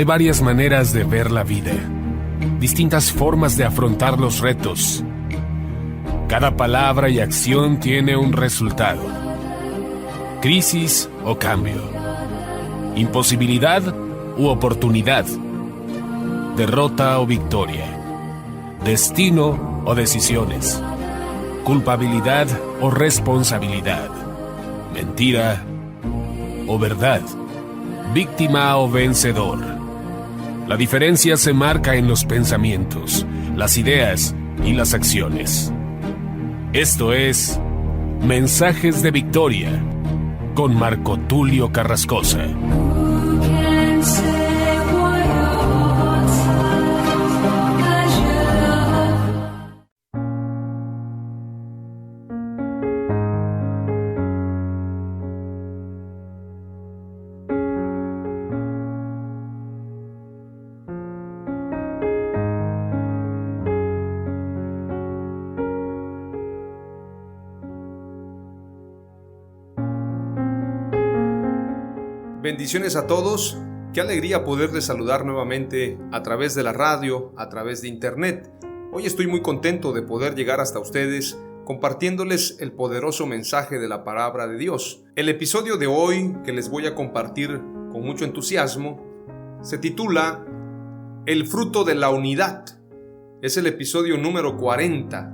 Hay varias maneras de ver la vida, distintas formas de afrontar los retos. Cada palabra y acción tiene un resultado. Crisis o cambio. Imposibilidad u oportunidad. Derrota o victoria. Destino o decisiones. Culpabilidad o responsabilidad. Mentira o verdad. Víctima o vencedor. La diferencia se marca en los pensamientos, las ideas y las acciones. Esto es Mensajes de Victoria con Marco Tulio Carrascosa. Bendiciones a todos, qué alegría poderles saludar nuevamente a través de la radio, a través de internet. Hoy estoy muy contento de poder llegar hasta ustedes compartiéndoles el poderoso mensaje de la palabra de Dios. El episodio de hoy que les voy a compartir con mucho entusiasmo se titula El fruto de la unidad. Es el episodio número 40.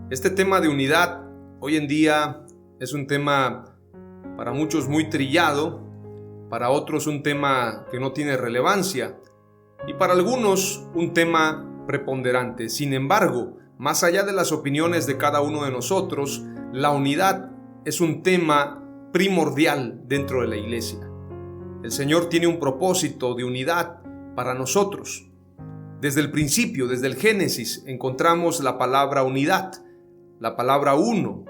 Este tema de unidad hoy en día es un tema para muchos muy trillado, para otros un tema que no tiene relevancia y para algunos un tema preponderante. Sin embargo, más allá de las opiniones de cada uno de nosotros, la unidad es un tema primordial dentro de la iglesia. El Señor tiene un propósito de unidad para nosotros. Desde el principio, desde el Génesis, encontramos la palabra unidad, la palabra uno.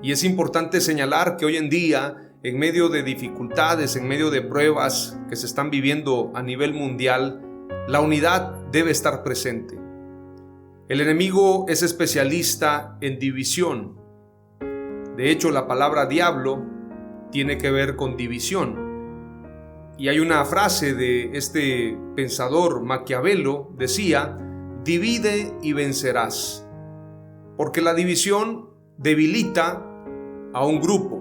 Y es importante señalar que hoy en día, en medio de dificultades, en medio de pruebas que se están viviendo a nivel mundial, la unidad debe estar presente. El enemigo es especialista en división. De hecho, la palabra diablo tiene que ver con división. Y hay una frase de este pensador Maquiavelo, decía: divide y vencerás. Porque la división debilita a un grupo.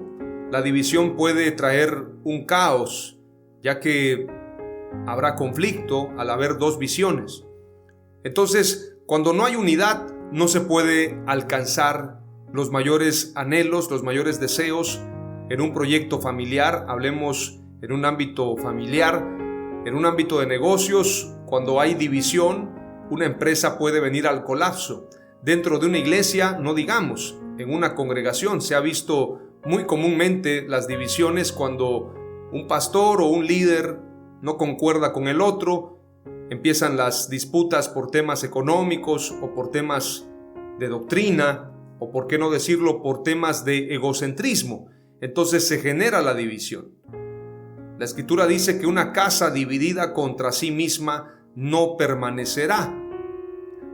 La división puede traer un caos, ya que habrá conflicto al haber dos visiones. Entonces, cuando no hay unidad, no se puede alcanzar los mayores anhelos, los mayores deseos en un proyecto familiar. Hablemos en un ámbito familiar, en un ámbito de negocios. Cuando hay división, una empresa puede venir al colapso. Dentro de una iglesia, no digamos, en una congregación se ha visto muy comúnmente las divisiones cuando un pastor o un líder no concuerda con el otro, empiezan las disputas por temas económicos o por temas de doctrina o, por qué no decirlo, por temas de egocentrismo. Entonces se genera la división. La Escritura dice que una casa dividida contra sí misma no permanecerá.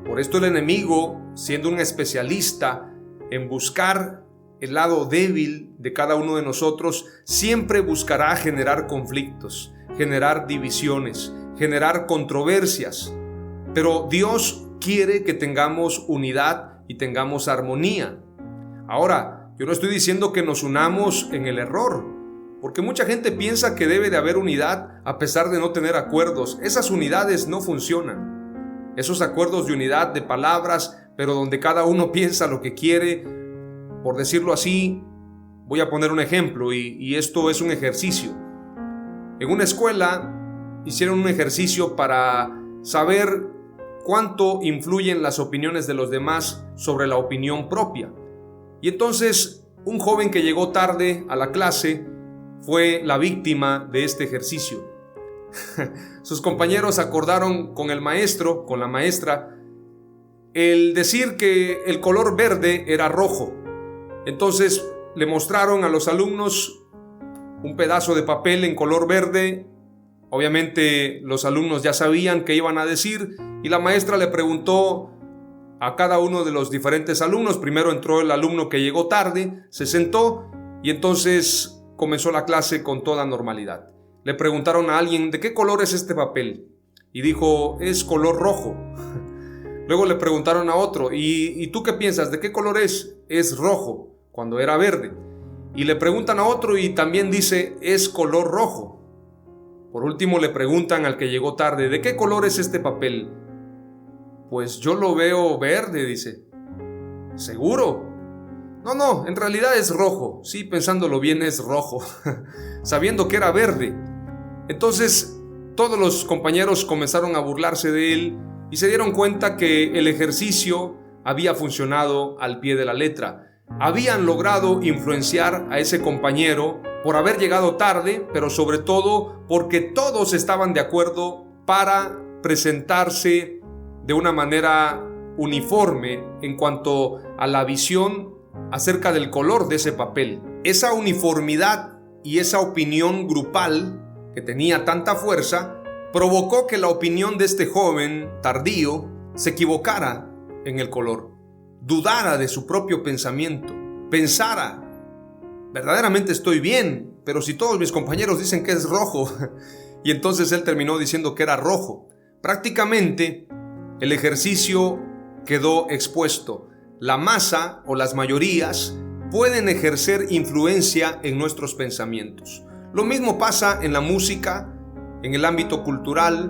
Por esto el enemigo, siendo un especialista en buscar el lado débil de cada uno de nosotros, siempre buscará generar conflictos, generar divisiones, generar controversias. Pero Dios quiere que tengamos unidad y tengamos armonía. Ahora, yo no estoy diciendo que nos unamos en el error, porque mucha gente piensa que debe de haber unidad a pesar de no tener acuerdos. Esas unidades no funcionan. Esos acuerdos de unidad de palabras, pero donde cada uno piensa lo que quiere. Por decirlo así, voy a poner un ejemplo y esto es un ejercicio. En una escuela hicieron un ejercicio para saber cuánto influyen las opiniones de los demás sobre la opinión propia. Y entonces un joven que llegó tarde a la clase fue la víctima de este ejercicio. Sus compañeros acordaron con el maestro, con la maestra, el decir que el color verde era rojo. Entonces le mostraron a los alumnos un pedazo de papel en color verde. Obviamente los alumnos ya sabían qué iban a decir y la maestra le preguntó a cada uno de los diferentes alumnos. Primero entró el alumno que llegó tarde, se sentó y entonces comenzó la clase con toda normalidad. le preguntaron a alguien: ¿de qué color es este papel? Y dijo: es color rojo. Luego le preguntaron a otro: ¿Y tú qué piensas? ¿De qué color es? Es rojo, cuando era verde. Y le preguntan a otro y también dice: es color rojo. Por último le preguntan al que llegó tarde: ¿de qué color es este papel? Pues yo lo veo verde, dice. ¿Seguro? No, en realidad es rojo. Sí, pensándolo bien, es rojo. Sabiendo que era verde. Entonces todos los compañeros comenzaron a burlarse de él y se dieron cuenta que el ejercicio había funcionado al pie de la letra. Habían logrado influenciar a ese compañero por haber llegado tarde, pero sobre todo porque todos estaban de acuerdo para presentarse de una manera uniforme en cuanto a la visión acerca del color de ese papel. Esa uniformidad y esa opinión grupal que tenía tanta fuerza provocó que la opinión de este joven tardío se equivocara en el color, dudara de su propio pensamiento, pensara: verdaderamente estoy bien, pero si todos mis compañeros dicen que es rojo. Y entonces él terminó diciendo que era rojo. Prácticamente el ejercicio quedó expuesto. La masa o las mayorías pueden ejercer influencia en nuestros pensamientos. Lo mismo pasa en la música, en el ámbito cultural,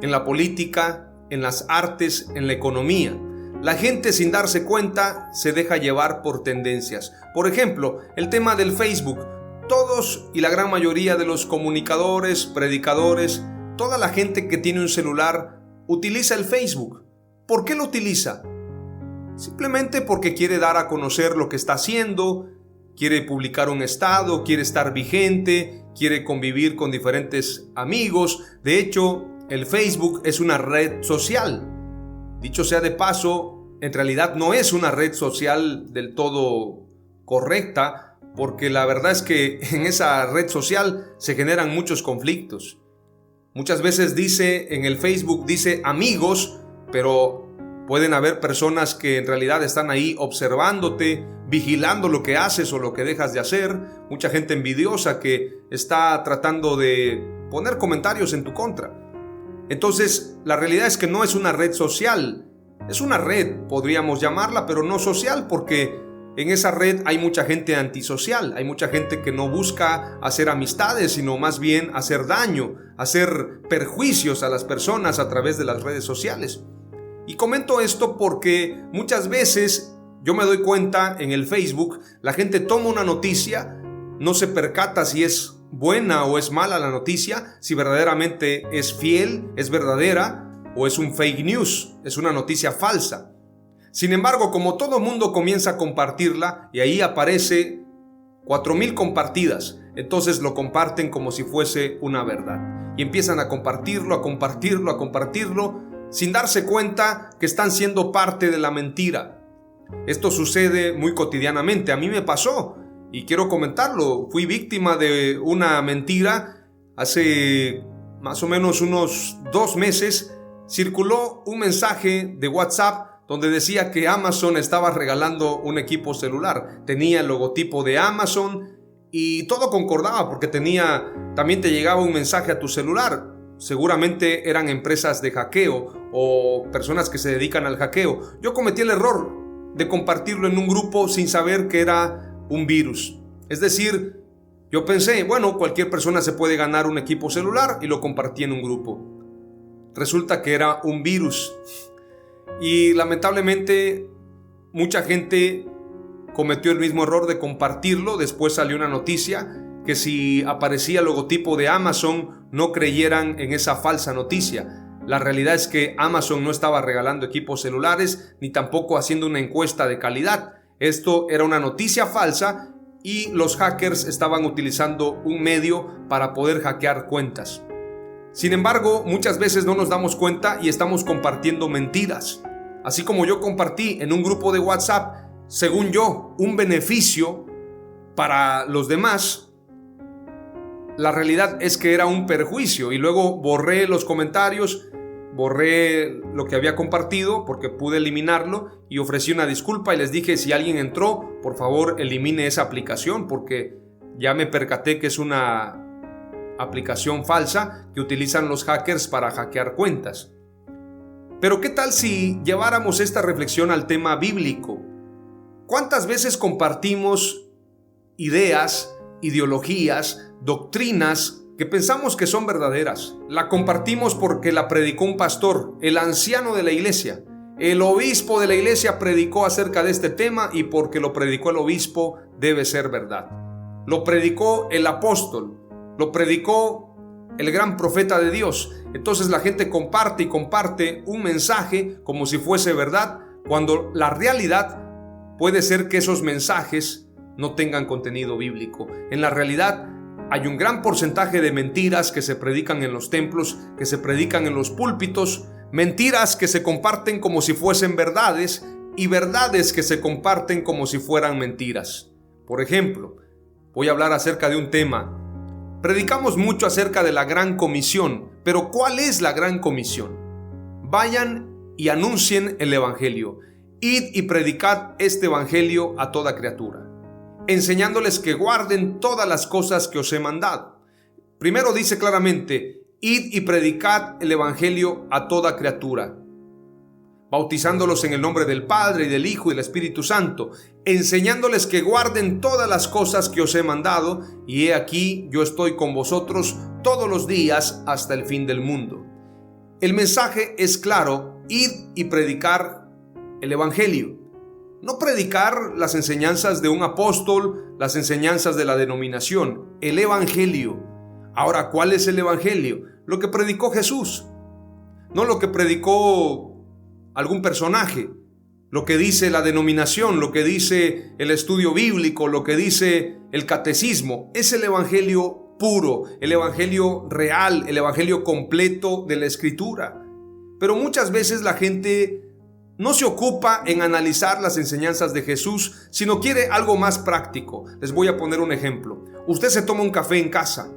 en la política, en las artes, en la economía. La gente, sin darse cuenta, se deja llevar por tendencias. Por ejemplo, el tema del Facebook. Todos y la gran mayoría de los comunicadores, predicadores, toda la gente que tiene un celular utiliza el Facebook. ¿Por qué lo utiliza? Simplemente porque quiere dar a conocer lo que está haciendo, quiere publicar un estado, quiere estar vigente, quiere convivir con diferentes amigos. De hecho, el Facebook es una red social. Dicho sea de paso, en realidad no es una red social del todo correcta, porque la verdad es que en esa red social se generan muchos conflictos. Muchas veces dice en el Facebook, dice amigos, pero pueden haber personas que en realidad están ahí observándote, vigilando lo que haces o lo que dejas de hacer. Mucha gente envidiosa que está tratando de poner comentarios en tu contra. Entonces, la realidad es que no es una red social. Es una red, podríamos llamarla, pero no social, porque en esa red hay mucha gente antisocial. Hay mucha gente que no busca hacer amistades, sino más bien hacer daño, hacer perjuicios a las personas a través de las redes sociales. Y comento esto porque muchas veces yo me doy cuenta en el Facebook, la gente toma una noticia, no se percata si es buena o es mala la noticia, si verdaderamente es fiel, es verdadera o es un fake news, es una noticia falsa. Sin embargo, como todo mundo comienza a compartirla y ahí aparece 4,000 compartidas, entonces lo comparten como si fuese una verdad. Y empiezan a compartirlo, a compartirlo, a compartirlo, sin darse cuenta que están siendo parte de la mentira. Esto sucede muy cotidianamente. A mí me pasó y quiero comentarlo. Fui víctima de una mentira. Hace más o menos unos 2 meses circuló un mensaje de WhatsApp donde decía que Amazon estaba regalando un equipo celular. Tenía el logotipo de Amazon y todo concordaba porque también te llegaba un mensaje a tu celular. Seguramente eran empresas de hackeo o personas que se dedican al hackeo. Yo cometí el error de compartirlo en un grupo sin saber que era un virus. Es decir, yo pensé, bueno, cualquier persona se puede ganar un equipo celular y lo compartí en un grupo. Resulta que era un virus. Y lamentablemente mucha gente cometió el mismo error de compartirlo. Después salió una noticia que si aparecía el logotipo de Amazon, no creyeran en esa falsa noticia. La realidad es que Amazon no estaba regalando equipos celulares, ni tampoco haciendo una encuesta de calidad. Esto era una noticia falsa y los hackers estaban utilizando un medio para poder hackear cuentas. Sin embargo, muchas veces no nos damos cuenta y estamos compartiendo mentiras. Así como yo compartí en un grupo de WhatsApp, según yo, un beneficio para los demás, la realidad es que era un perjuicio y luego borré los comentarios, borré lo que había compartido porque pude eliminarlo y ofrecí una disculpa y les dije: si alguien entró, por favor elimine esa aplicación porque ya me percaté que es una aplicación falsa que utilizan los hackers para hackear cuentas. Pero ¿qué tal si lleváramos esta reflexión al tema bíblico? ¿Cuántas veces compartimos ideas, ideologías, doctrinas que pensamos que son verdaderas? La compartimos porque la predicó un pastor, el anciano de la iglesia. El obispo de la iglesia predicó acerca de este tema y porque lo predicó el obispo debe ser verdad. Lo predicó el apóstol, lo predicó el gran profeta de Dios. Entonces la gente comparte y comparte un mensaje como si fuese verdad, cuando la realidad puede ser que esos mensajes no tengan contenido bíblico. En la realidad hay un gran porcentaje de mentiras que se predican en los templos, que se predican en los púlpitos, mentiras que se comparten como si fuesen verdades y verdades que se comparten como si fueran mentiras. Por ejemplo, voy a hablar acerca de un tema. Predicamos mucho acerca de la Gran Comisión, pero ¿cuál es la Gran Comisión? Vayan y anuncien el Evangelio. Id y predicad este Evangelio a toda criatura, enseñándoles que guarden todas las cosas que os he mandado. Primero dice claramente, id y predicad el Evangelio a toda criatura, bautizándolos en el nombre del Padre y del Hijo y del Espíritu Santo, enseñándoles que guarden todas las cosas que os he mandado, y he aquí yo estoy con vosotros todos los días hasta el fin del mundo. El mensaje es claro, id y predicar el Evangelio. No predicar las enseñanzas de un apóstol, las enseñanzas de la denominación, el Evangelio. Ahora, ¿cuál es el Evangelio? Lo que predicó Jesús, no lo que predicó algún personaje, lo que dice la denominación, lo que dice el estudio bíblico, lo que dice el catecismo. Es el Evangelio puro, el Evangelio real, el Evangelio completo de la Escritura. Pero muchas veces la gente no se ocupa en analizar las enseñanzas de Jesús, sino quiere algo más práctico. Les voy a poner un ejemplo. Usted se toma un café en casa,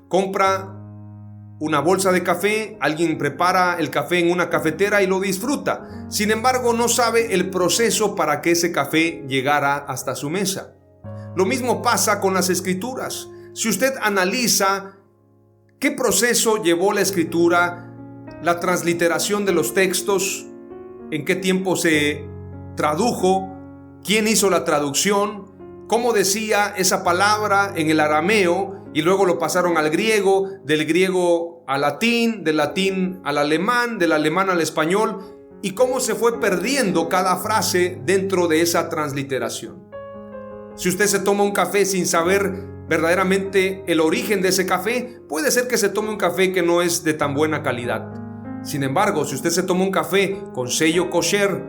compra una bolsa de café, alguien prepara el café en una cafetera y lo disfruta. Sin embargo, no sabe el proceso para que ese café llegara hasta su mesa. Lo mismo pasa con las Escrituras. Si usted analiza qué proceso llevó la Escritura, la transliteración de los textos, en qué tiempo se tradujo, quién hizo la traducción, cómo decía esa palabra en el arameo y luego lo pasaron al griego, del griego al latín, del latín al alemán, del alemán al español, y cómo se fue perdiendo cada frase dentro de esa transliteración. Si usted se toma un café sin saber verdaderamente el origen de ese café, puede ser que se tome un café que no es de tan buena calidad. Sin embargo, si usted se toma un café con sello kosher,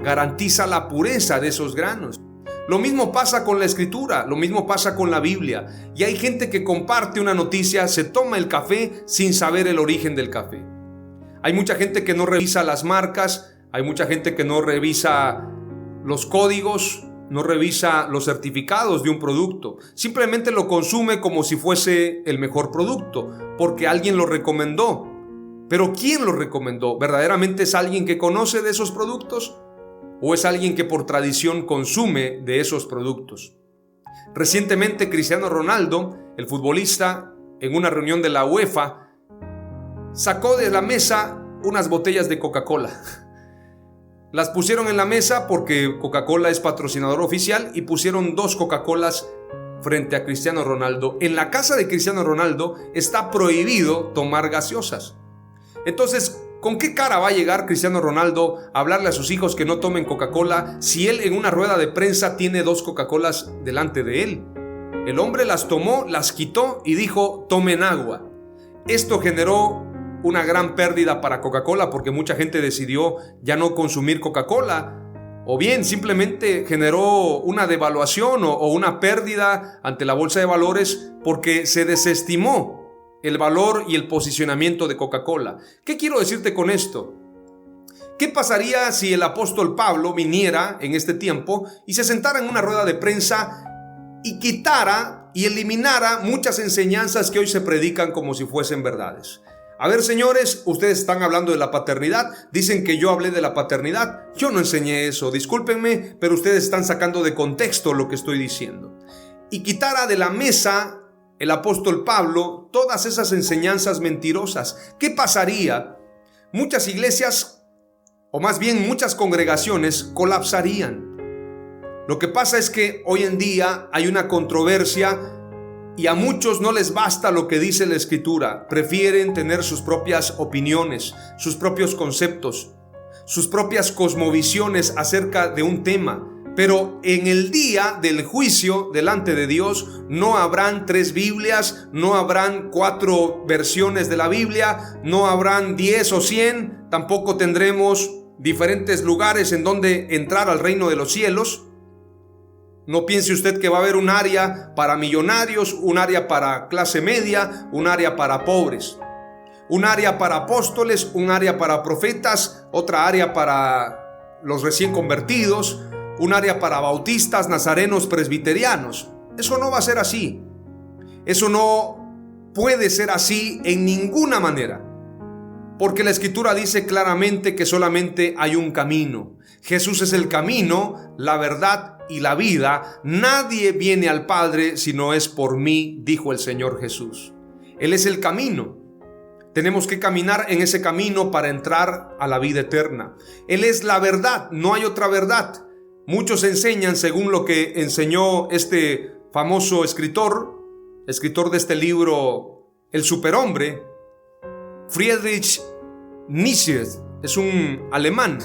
garantiza la pureza de esos granos. Lo mismo pasa con la Escritura, lo mismo pasa con la Biblia. Y hay gente que comparte una noticia, se toma el café sin saber el origen del café. Hay mucha gente que no revisa las marcas, hay mucha gente que no revisa los códigos, no revisa los certificados de un producto. Simplemente lo consume como si fuese el mejor producto, porque alguien lo recomendó. Pero ¿quién lo recomendó? ¿Verdaderamente es alguien que conoce de esos productos? ¿O es alguien que por tradición consume de esos productos? Recientemente Cristiano Ronaldo, el futbolista, en una reunión de la UEFA, sacó de la mesa unas botellas de Coca-Cola. Las pusieron en la mesa porque Coca-Cola es patrocinador oficial y pusieron 2 Coca-Colas frente a Cristiano Ronaldo. En la casa de Cristiano Ronaldo está prohibido tomar gaseosas. Entonces, ¿con qué cara va a llegar Cristiano Ronaldo a hablarle a sus hijos que no tomen Coca-Cola si él en una rueda de prensa tiene 2 Coca-Colas delante de él? El hombre las tomó, las quitó y dijo, tomen agua. Esto generó una gran pérdida para Coca-Cola porque mucha gente decidió ya no consumir Coca-Cola, o bien simplemente generó una devaluación o una pérdida ante la bolsa de valores porque se desestimó el valor y el posicionamiento de Coca-Cola. ¿Qué quiero decirte con esto? ¿Qué pasaría si el apóstol Pablo viniera en este tiempo y se sentara en una rueda de prensa y quitara y eliminara muchas enseñanzas que hoy se predican como si fuesen verdades? A ver, señores, ustedes están hablando de la paternidad, dicen que yo hablé de la paternidad. Yo no enseñé eso, discúlpenme, pero ustedes están sacando de contexto lo que estoy diciendo. Y quitara de la mesa el apóstol Pablo todas esas enseñanzas mentirosas. ¿Qué pasaría? Muchas iglesias, o más bien muchas congregaciones, colapsarían. Lo que pasa es que hoy en día hay una controversia y a muchos no les basta lo que dice la Escritura. Prefieren tener sus propias opiniones, sus propios conceptos, sus propias cosmovisiones acerca de un tema. Pero en el día del juicio delante de Dios no habrán 3 Biblias, no habrán 4 versiones de la Biblia, no habrán 10 o 100, tampoco tendremos diferentes lugares en donde entrar al reino de los cielos. No piense usted que va a haber un área para millonarios, un área para clase media, un área para pobres, un área para apóstoles, un área para profetas, otra área para los recién convertidos, un área para bautistas, nazarenos, presbiterianos. Eso no va a ser así. Eso no puede ser así en ninguna manera. Porque la Escritura dice claramente que solamente hay un camino. Jesús es el camino, la verdad y la vida. Nadie viene al Padre si no es por mí, dijo el Señor Jesús. Él es el camino. Tenemos que caminar en ese camino para entrar a la vida eterna. Él es la verdad, no hay otra verdad. Muchos enseñan según lo que enseñó este famoso escritor de este libro, El Superhombre, Friedrich Nietzsche. Es un alemán.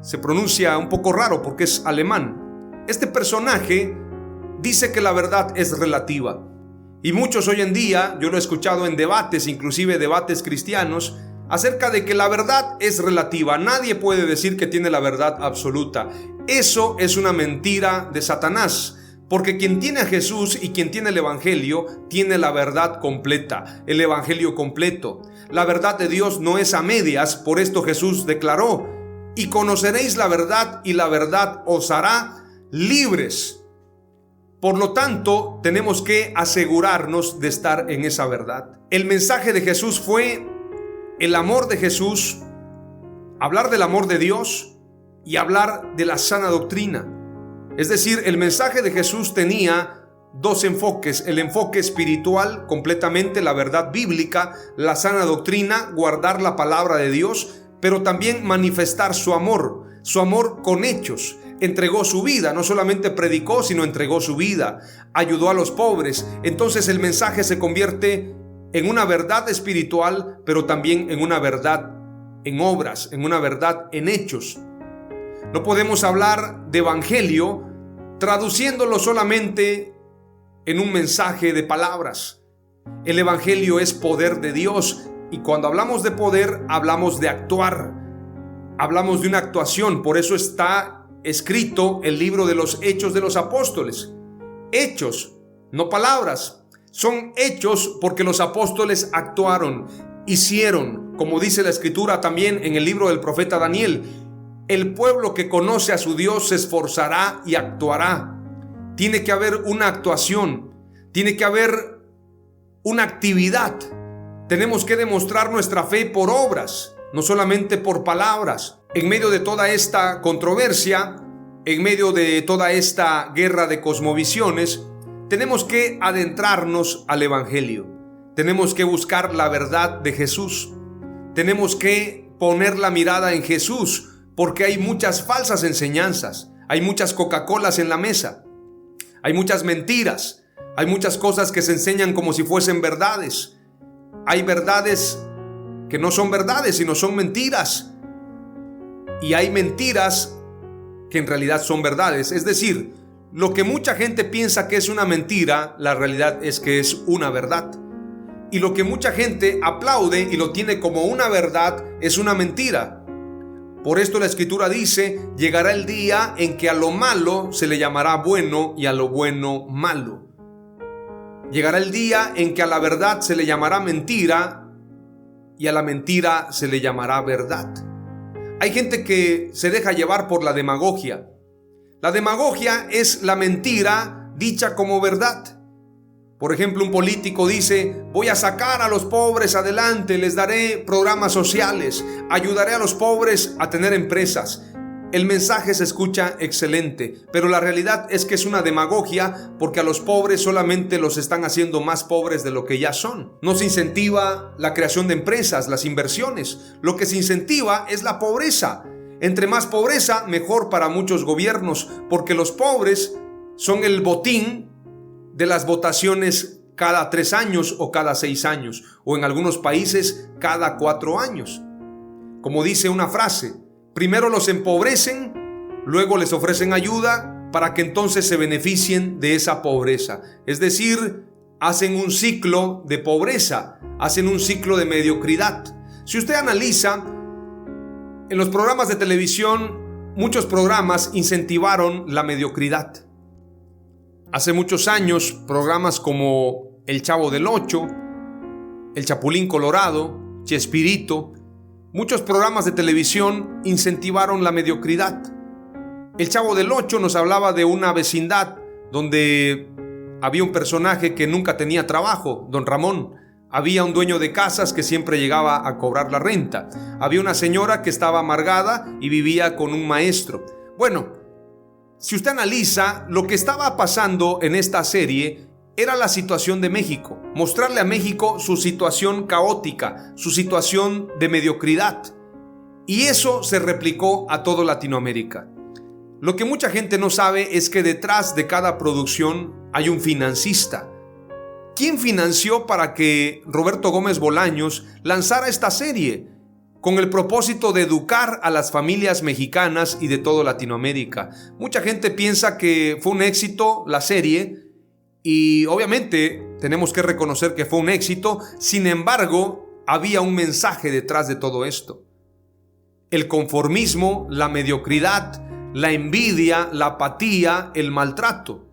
Se pronuncia un poco raro porque es alemán. Este personaje dice que la verdad es relativa. Y muchos hoy en día, yo lo he escuchado en debates, inclusive debates cristianos, acerca de que la verdad es relativa. Nadie puede decir que tiene la verdad absoluta. Eso es una mentira de Satanás, porque quien tiene a Jesús y quien tiene el Evangelio, tiene la verdad completa, el Evangelio completo. La verdad de Dios no es a medias, por esto Jesús declaró: y conoceréis la verdad, y la verdad os hará libres. Por lo tanto, tenemos que asegurarnos de estar en esa verdad. El mensaje de Jesús fue el amor de Jesús, hablar del amor de Dios y hablar de la sana doctrina. Es decir, el mensaje de Jesús tenía 2 enfoques: el enfoque espiritual, completamente la verdad bíblica, la sana doctrina, guardar la palabra de Dios, pero también manifestar su amor con hechos. Entregó su vida, no solamente predicó, sino entregó su vida, ayudó a los pobres. Entonces el mensaje se convierte en una verdad espiritual, pero también en una verdad en obras, en una verdad en hechos. No podemos hablar de evangelio traduciéndolo solamente en un mensaje de palabras. El evangelio es poder de Dios, y cuando hablamos de poder, hablamos de actuar, hablamos de una actuación. Por eso está escrito el libro de los Hechos de los Apóstoles. Hechos, no palabras. Son hechos porque los apóstoles actuaron, hicieron, como dice la Escritura también en el libro del profeta Daniel: el pueblo que conoce a su Dios se esforzará y actuará. Tiene que haber una actuación, tiene que haber una actividad. Tenemos que demostrar nuestra fe por obras, no solamente por palabras. En medio de toda esta controversia, en medio de toda esta guerra de cosmovisiones, tenemos que adentrarnos al Evangelio. Tenemos que buscar la verdad de Jesús. Tenemos que poner la mirada en Jesús, porque hay muchas falsas enseñanzas, hay muchas Coca-Colas en la mesa, hay muchas mentiras, hay muchas cosas que se enseñan como si fuesen verdades. Hay verdades que no son verdades, sino son mentiras. Y hay mentiras que en realidad son verdades. Es decir, lo que mucha gente piensa que es una mentira, la realidad es que es una verdad. Y lo que mucha gente aplaude y lo tiene como una verdad, es una mentira. Por esto la Escritura dice: llegará el día en que a lo malo se le llamará bueno y a lo bueno malo. Llegará el día en que a la verdad se le llamará mentira y a la mentira se le llamará verdad. Hay gente que se deja llevar por la demagogia. La demagogia es la mentira dicha como verdad. Por ejemplo, un político dice: voy a sacar a los pobres adelante, les daré programas sociales, ayudaré a los pobres a tener empresas. El mensaje se escucha excelente, pero la realidad es que es una demagogia porque a los pobres solamente los están haciendo más pobres de lo que ya son. No se incentiva la creación de empresas, las inversiones. Lo que se incentiva es la pobreza. Entre más pobreza, mejor para muchos gobiernos, porque los pobres son el botín de las votaciones cada 3 años o cada 6 años, o en algunos países cada 4 años. Como dice una frase, primero los empobrecen, luego les ofrecen ayuda para que entonces se beneficien de esa pobreza. Es decir, hacen un ciclo de pobreza, hacen un ciclo de mediocridad. Si usted analiza, en los programas de televisión, muchos programas incentivaron la mediocridad. Hace muchos años, programas como El Chavo del Ocho, El Chapulín Colorado, Chespirito, muchos programas de televisión incentivaron la mediocridad. El Chavo del Ocho nos hablaba de una vecindad donde había un personaje que nunca tenía trabajo, don Ramón. Había un dueño de casas que siempre llegaba a cobrar la renta. Había una señora que estaba amargada y vivía con un maestro. Bueno, si usted analiza, lo que estaba pasando en esta serie era la situación de México. Mostrarle a México su situación caótica, su situación de mediocridad. Y eso se replicó a toda Latinoamérica. Lo que mucha gente no sabe es que detrás de cada producción hay un financista. ¿Quién financió para que Roberto Gómez Bolaños lanzara esta serie? Con el propósito de educar a las familias mexicanas y de toda Latinoamérica. Mucha gente piensa que fue un éxito la serie y obviamente tenemos que reconocer que fue un éxito. Sin embargo, había un mensaje detrás de todo esto. El conformismo, la mediocridad, la envidia, la apatía, el maltrato.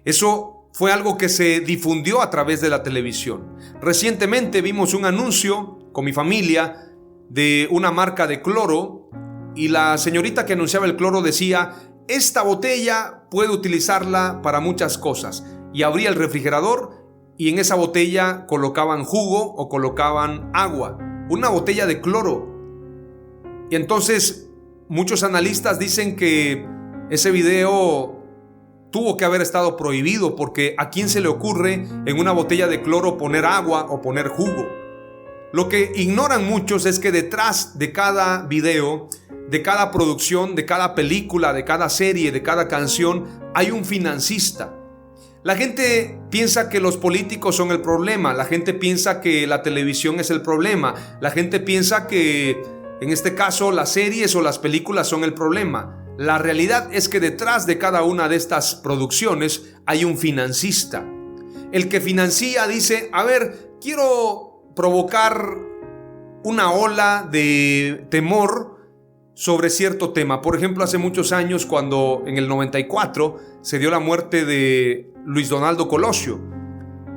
Eso fue algo que se difundió a través de la televisión. Recientemente vimos un anuncio con mi familia de una marca de cloro y la señorita que anunciaba el cloro decía: esta botella puede utilizarla para muchas cosas. Y abría el refrigerador y en esa botella colocaban jugo o colocaban agua. Una botella de cloro. Y entonces muchos analistas dicen que ese video tuvo que haber estado prohibido, porque ¿a quién se le ocurre en una botella de cloro poner agua o poner jugo? Lo que ignoran muchos es que detrás de cada video, de cada producción, de cada película, de cada serie, de cada canción, hay un financista. La gente piensa que los políticos son el problema, la gente piensa que la televisión es el problema, la gente piensa que en este caso las series o las películas son el problema. La realidad es que detrás de cada una de estas producciones hay un financista. El que financia dice: a ver, quiero provocar una ola de temor sobre cierto tema. Por ejemplo, hace muchos años, cuando en el 94 se dio la muerte de Luis Donaldo Colosio.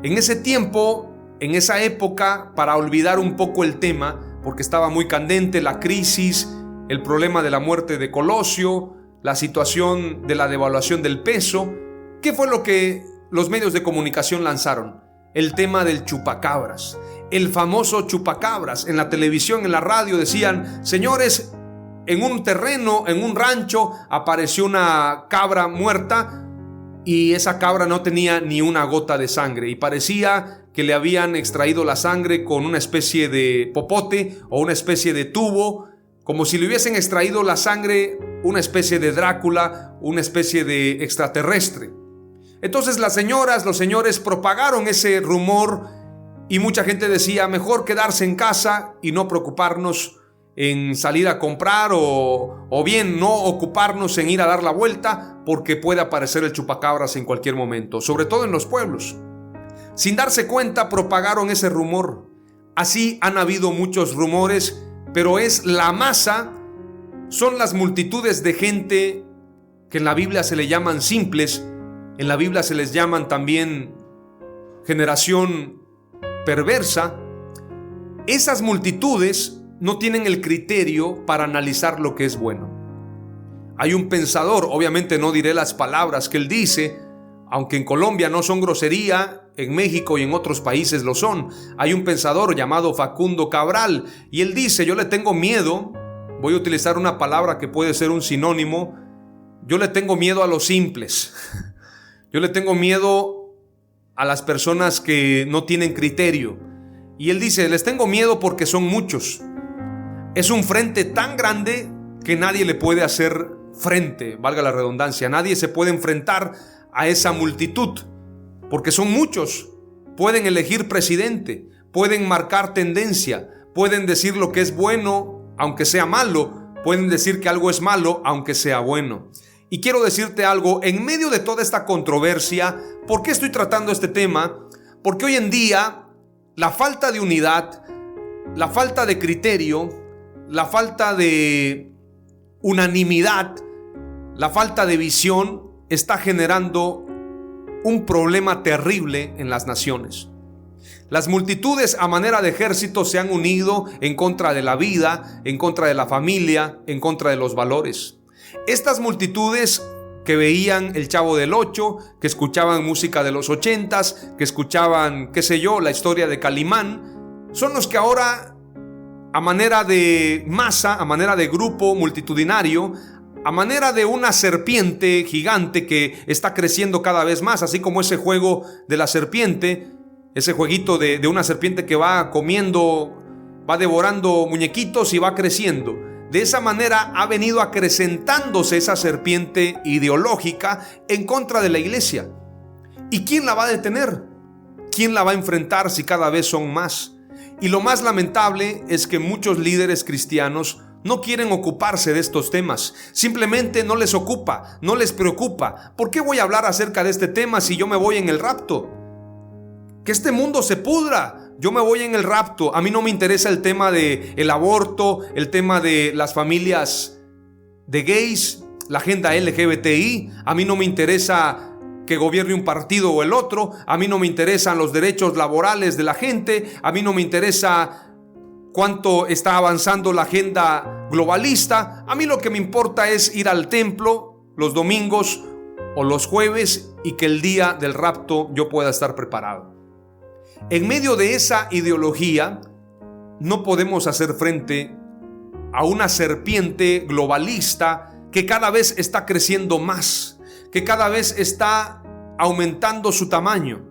En ese tiempo, en esa época, para olvidar un poco el tema, porque estaba muy candente la crisis, el problema de la muerte de Colosio, la situación de la devaluación del peso, ¿qué fue lo que los medios de comunicación lanzaron? El tema del chupacabras, el famoso chupacabras. En la televisión, en la radio decían: señores, en un terreno, en un rancho, apareció una cabra muerta y esa cabra no tenía ni una gota de sangre y parecía que le habían extraído la sangre con una especie de popote o una especie de tubo, como si le hubiesen extraído la sangre una especie de Drácula, una especie de extraterrestre. Entonces las señoras, los señores propagaron ese rumor y mucha gente decía: mejor quedarse en casa y no preocuparnos en salir a comprar o bien no ocuparnos en ir a dar la vuelta, porque puede aparecer el chupacabras en cualquier momento, sobre todo en los pueblos. Sin darse cuenta, propagaron ese rumor. Así han habido muchos rumores, pero es la masa, son las multitudes de gente que en la Biblia se le llaman simples, en la Biblia se les llaman también generación perversa. Esas multitudes no tienen el criterio para analizar lo que es bueno. Hay un pensador, obviamente no diré las palabras que él dice, aunque en Colombia no son grosería, en México y en otros países lo son. Hay un pensador llamado Facundo Cabral y él dice: yo le tengo miedo voy a utilizar una palabra que puede ser un sinónimo. Yo le tengo miedo a los simples. Yo le tengo miedo a las personas que no tienen criterio. Y él dice, les tengo miedo porque son muchos. Es un frente tan grande que nadie le puede hacer frente, valga la redundancia. Nadie se puede enfrentar a esa multitud, porque son muchos. Pueden elegir presidente, pueden marcar tendencia, pueden decir lo que es bueno, aunque sea malo, pueden decir que algo es malo, aunque sea bueno. Y quiero decirte algo, en medio de toda esta controversia, ¿por qué estoy tratando este tema? Porque hoy en día la falta de unidad, la falta de criterio, la falta de unanimidad, la falta de visión está generando un problema terrible en las naciones. Las multitudes a manera de ejército se han unido en contra de la vida, en contra de la familia, en contra de los valores. Estas multitudes que veían El Chavo del Ocho, que escuchaban música de los 80s, que escuchaban, qué sé yo, la historia de Calimán, son los que ahora, a manera de masa, a manera de grupo multitudinario, a manera de una serpiente gigante que está creciendo cada vez más, así como ese juego de la serpiente, ese jueguito de una serpiente que va comiendo, va devorando muñequitos y va creciendo. De esa manera ha venido acrecentándose esa serpiente ideológica en contra de la iglesia. ¿Y quién la va a detener? ¿Quién la va a enfrentar si cada vez son más? Y lo más lamentable es que muchos líderes cristianos no quieren ocuparse de estos temas. Simplemente no les ocupa, no les preocupa. ¿Por qué voy a hablar acerca de este tema si yo me voy en el rapto? Que este mundo se pudra. Yo me voy en el rapto. A mí no me interesa el tema del aborto, el tema de las familias de gays, la agenda LGBTI. A mí no me interesa que gobierne un partido o el otro. A mí no me interesan los derechos laborales de la gente. A mí no me interesa cuánto está avanzando la agenda globalista. A mí lo que me importa es ir al templo los domingos o los jueves y que el día del rapto yo pueda estar preparado. En medio de esa ideología no podemos hacer frente a una serpiente globalista que cada vez está creciendo más, que cada vez está aumentando su tamaño.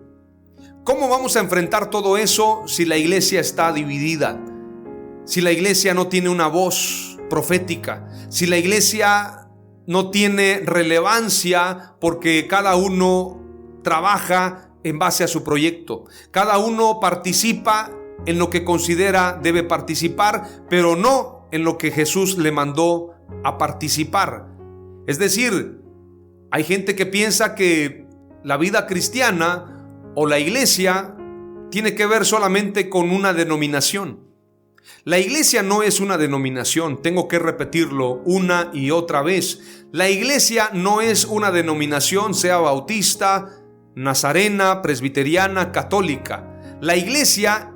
¿Cómo vamos a enfrentar todo eso si la iglesia está dividida? Si la iglesia no tiene una voz profética, si la iglesia no tiene relevancia porque cada uno trabaja en base a su proyecto, cada uno participa en lo que considera debe participar, pero no en lo que Jesús le mandó a participar. Es decir, hay gente que piensa que la vida cristiana o la iglesia tiene que ver solamente con una denominación. La iglesia no es una denominación, tengo que repetirlo una y otra vez. La iglesia no es una denominación, sea bautista, nazarena, presbiteriana, católica. La iglesia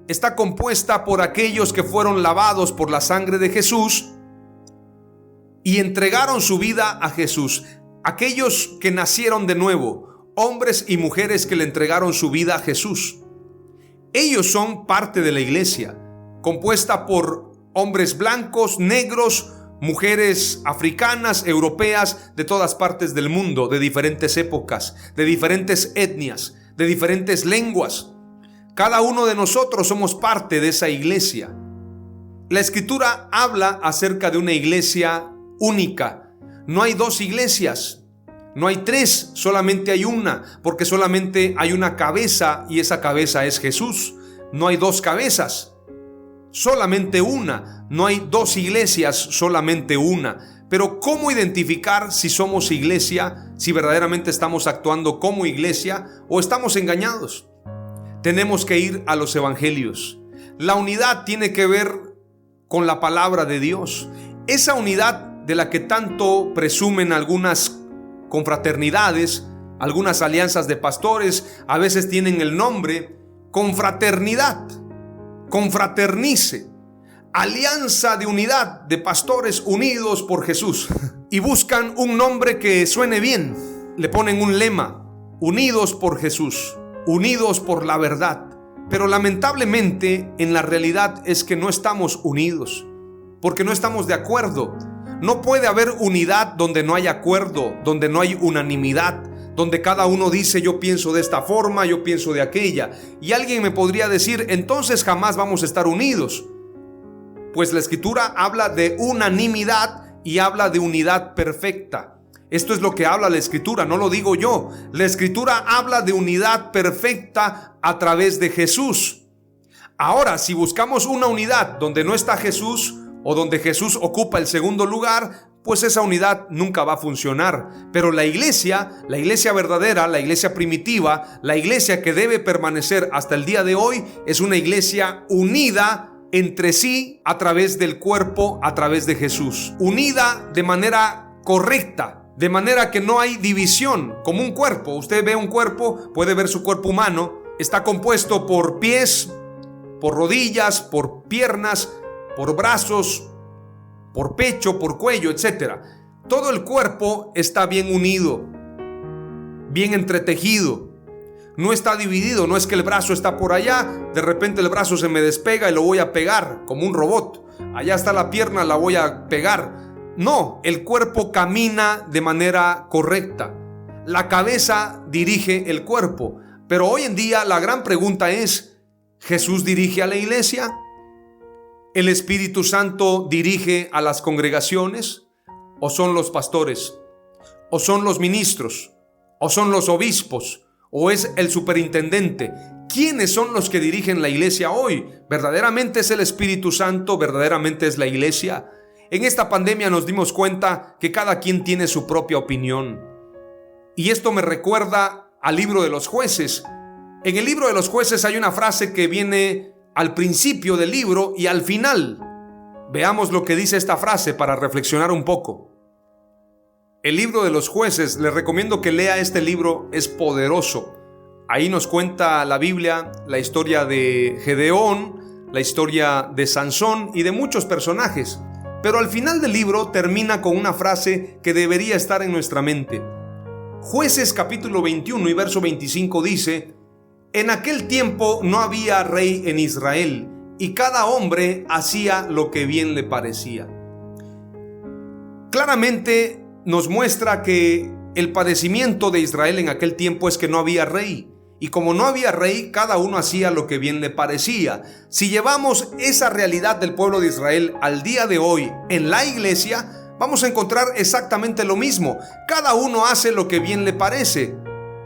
está compuesta por aquellos que fueron lavados por la sangre de Jesús y entregaron su vida a Jesús. Aquellos que nacieron de nuevo, hombres y mujeres que le entregaron su vida a Jesús. Ellos son parte de la iglesia, compuesta por hombres blancos, negros, mujeres africanas, europeas, de todas partes del mundo, de diferentes épocas, de diferentes etnias, de diferentes lenguas. Cada uno de nosotros somos parte de esa iglesia. La Escritura habla acerca de una iglesia única. No hay dos iglesias, no hay tres, solamente hay una, porque solamente hay una cabeza y esa cabeza es Jesús. No hay dos cabezas, solamente una. No hay dos iglesias, solamente una. Pero ¿cómo identificar si somos iglesia, si verdaderamente estamos actuando como iglesia o estamos engañados? Tenemos que ir a los evangelios. La unidad tiene que ver con la palabra de Dios. Esa unidad de la que tanto presumen algunas confraternidades, algunas alianzas de pastores, a veces tienen el nombre confraternidad, confraternice, alianza de unidad de pastores unidos por Jesús, y buscan un nombre que suene bien. Le ponen un lema: unidos por Jesús, unidos por la verdad. Pero lamentablemente en la realidad es que no estamos unidos. porque no estamos de acuerdo. No puede haber unidad donde no hay acuerdo, donde no hay unanimidad, donde cada uno dice yo pienso de esta forma, yo pienso de aquella. Y alguien me podría decir, entonces jamás vamos a estar unidos. Pues la Escritura habla de unanimidad y habla de unidad perfecta. Esto es lo que habla la Escritura, no lo digo yo. La Escritura habla de unidad perfecta a través de Jesús. Ahora, si buscamos una unidad donde no está Jesús o donde Jesús ocupa el segundo lugar, pues esa unidad nunca va a funcionar. Pero la iglesia verdadera, la iglesia primitiva, la iglesia que debe permanecer hasta el día de hoy, es una iglesia unida entre sí a través del cuerpo, a través de Jesús. Unida de manera correcta, de manera que no hay división, como un cuerpo. Usted ve un cuerpo, puede ver su cuerpo humano, está compuesto por pies, por rodillas, por piernas, por brazos, por pecho, por cuello, etc. Todo el cuerpo está bien unido, bien entretejido. No está dividido, no es que el brazo está por allá, de repente el brazo se me despega y lo voy a pegar como un robot. Allá está la pierna, la voy a pegar. No, el cuerpo camina de manera correcta. La cabeza dirige el cuerpo. Pero hoy en día la gran pregunta es, ¿Jesús dirige a la iglesia? ¿El Espíritu Santo dirige a las congregaciones? ¿O son los pastores? ¿O son los ministros? ¿O son los obispos? ¿O es el superintendente? ¿Quiénes son los que dirigen la iglesia hoy? ¿Verdaderamente es el Espíritu Santo? ¿Verdaderamente es la iglesia? En esta pandemia nos dimos cuenta que cada quien tiene su propia opinión. Y esto me recuerda al libro de los jueces. En el libro de los jueces hay una frase que viene al principio del libro y al final. Veamos lo que dice esta frase para reflexionar un poco. El libro de los jueces, les recomiendo que lea este libro, es poderoso. Ahí nos cuenta la Biblia la historia de Gedeón, la historia de Sansón y de muchos personajes. Pero al final del libro termina con una frase que debería estar en nuestra mente. Jueces capítulo 21 y verso 25 dice: en aquel tiempo no había rey en Israel, y cada hombre hacía lo que bien le parecía. Claramente nos muestra que el padecimiento de Israel en aquel tiempo es que no había rey. Y como no había rey, cada uno hacía lo que bien le parecía. Si llevamos esa realidad del pueblo de Israel al día de hoy en la iglesia, vamos a encontrar exactamente lo mismo. Cada uno hace lo que bien le parece.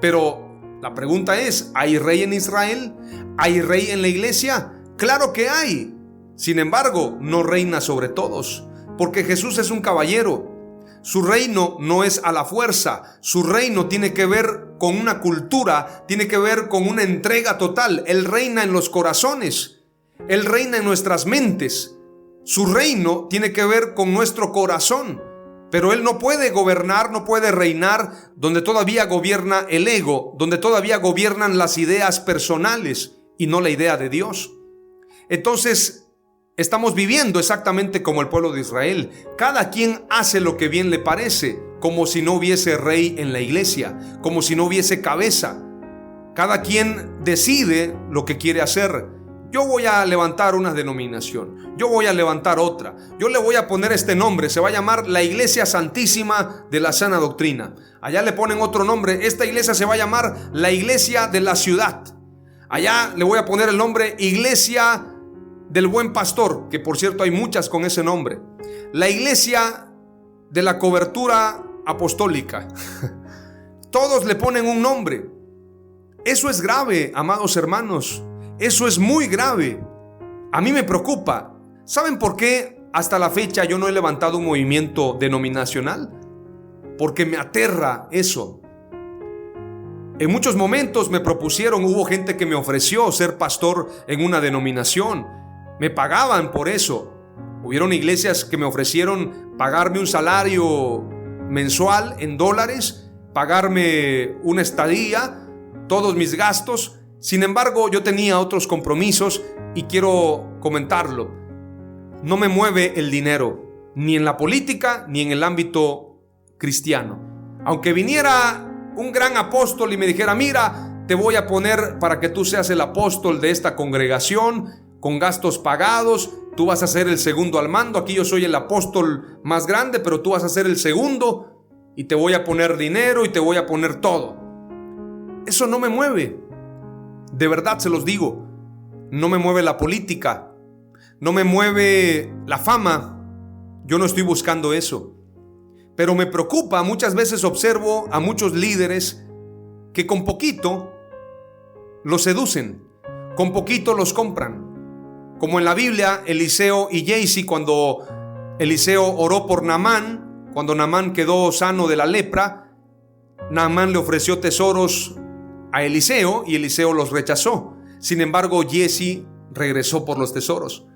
Pero la pregunta es, ¿hay rey en Israel? ¿Hay rey en la iglesia? Claro que hay. Sin embargo, no reina sobre todos, porque Jesús es un caballero. Su reino no es a la fuerza. Su reino tiene que ver con una cultura, tiene que ver con una entrega total. Él reina en los corazones. Él reina en nuestras mentes. Su reino tiene que ver con nuestro corazón. Pero Él no puede gobernar, no puede reinar donde todavía gobierna el ego, donde todavía gobiernan las ideas personales y no la idea de Dios. Entonces, estamos viviendo exactamente como el pueblo de Israel. Cada quien hace lo que bien le parece, como si no hubiese rey en la iglesia, como si no hubiese cabeza. Cada quien decide lo que quiere hacer. Yo voy a levantar una denominación, yo voy a levantar otra, yo le voy a poner este nombre, se va a llamar la Iglesia Santísima de la Sana Doctrina. Allá le ponen otro nombre, esta iglesia se va a llamar la Iglesia de la Ciudad. Allá le voy a poner el nombre Iglesia del Buen Pastor, que por cierto hay muchas con ese nombre. La Iglesia de la Cobertura Apostólica. Todos le ponen un nombre. Eso es grave, amados hermanos. Eso es muy grave. A mí me preocupa. ¿Saben por qué hasta la fecha yo no he levantado un movimiento denominacional? Porque me aterra eso. En muchos momentos me propusieron, hubo gente que me ofreció ser pastor en una denominación. Me pagaban por eso. Hubieron iglesias que me ofrecieron pagarme un salario mensual en dólares, pagarme una estadía, todos mis gastos. Sin embargo, yo tenía otros compromisos y quiero comentarlo. No me mueve el dinero, ni en la política ni en el ámbito cristiano. Aunque viniera un gran apóstol y me dijera: mira, te voy a poner para que tú seas el apóstol de esta congregación, con gastos pagados, tú vas a ser el segundo al mando, aquí yo soy el apóstol más grande, pero tú vas a ser el segundo y te voy a poner dinero y te voy a poner todo. Eso no me mueve. De verdad se los digo. No me mueve la política, no me mueve la fama. Yo no estoy buscando eso. Pero me preocupa, muchas veces observo a muchos líderes que con poquito los seducen, con poquito los compran. Como en la Biblia, Eliseo y Giezi, cuando Eliseo oró por Naamán, cuando Naamán quedó sano de la lepra, Naamán le ofreció tesoros a Eliseo y Eliseo los rechazó. Sin embargo, Giezi regresó por los tesoros.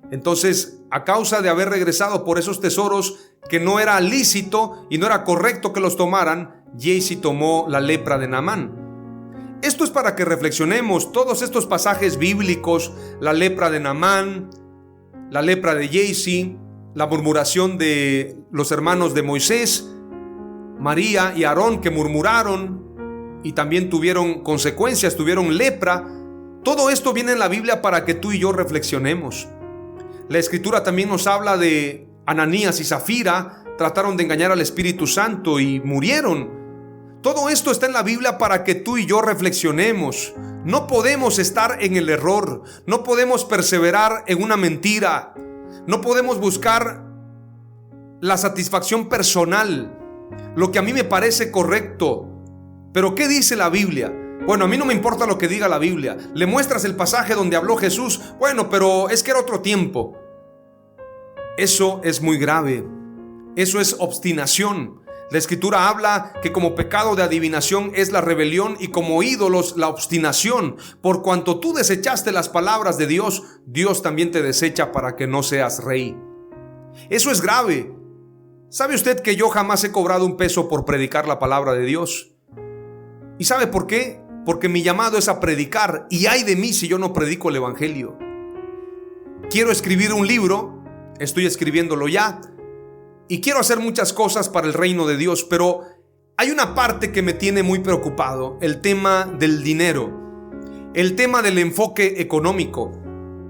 Entonces, a causa de haber regresado por esos tesoros que no era lícito y no era correcto que los tomaran, Giezi tomó la lepra de Naamán. Esto es para que reflexionemos todos estos pasajes bíblicos: la lepra de Naamán, la lepra de Giezi, la murmuración de los hermanos de Moisés, María y Aarón, que murmuraron y también tuvieron consecuencias, tuvieron lepra. Todo esto viene en la Biblia para que tú y yo reflexionemos. La Escritura también nos habla de Ananías y Zafira, trataron de engañar al Espíritu Santo y murieron. Todo esto está en la Biblia para que tú y yo reflexionemos. No podemos estar en el error, no podemos perseverar en una mentira, no podemos buscar la satisfacción personal, lo que a mí me parece correcto. Pero ¿qué dice la Biblia? Bueno, a mí no me importa lo que diga la Biblia. Le muestras el pasaje donde habló Jesús. Bueno, pero es que era otro tiempo. Eso es muy grave. Eso es obstinación. La Escritura habla que como pecado de adivinación es la rebelión y como ídolos la obstinación. Por cuanto tú desechaste las palabras de Dios, Dios también te desecha para que no seas rey. Eso es grave. ¿Sabe usted que yo jamás he cobrado un peso por predicar la palabra de Dios? ¿Y sabe por qué? Porque mi llamado es a predicar, y ay de mí si yo no predico el evangelio. Quiero escribir un libro, estoy escribiéndolo ya, y quiero hacer muchas cosas para el reino de Dios, pero hay una parte que me tiene muy preocupado: el tema del dinero, el tema del enfoque económico,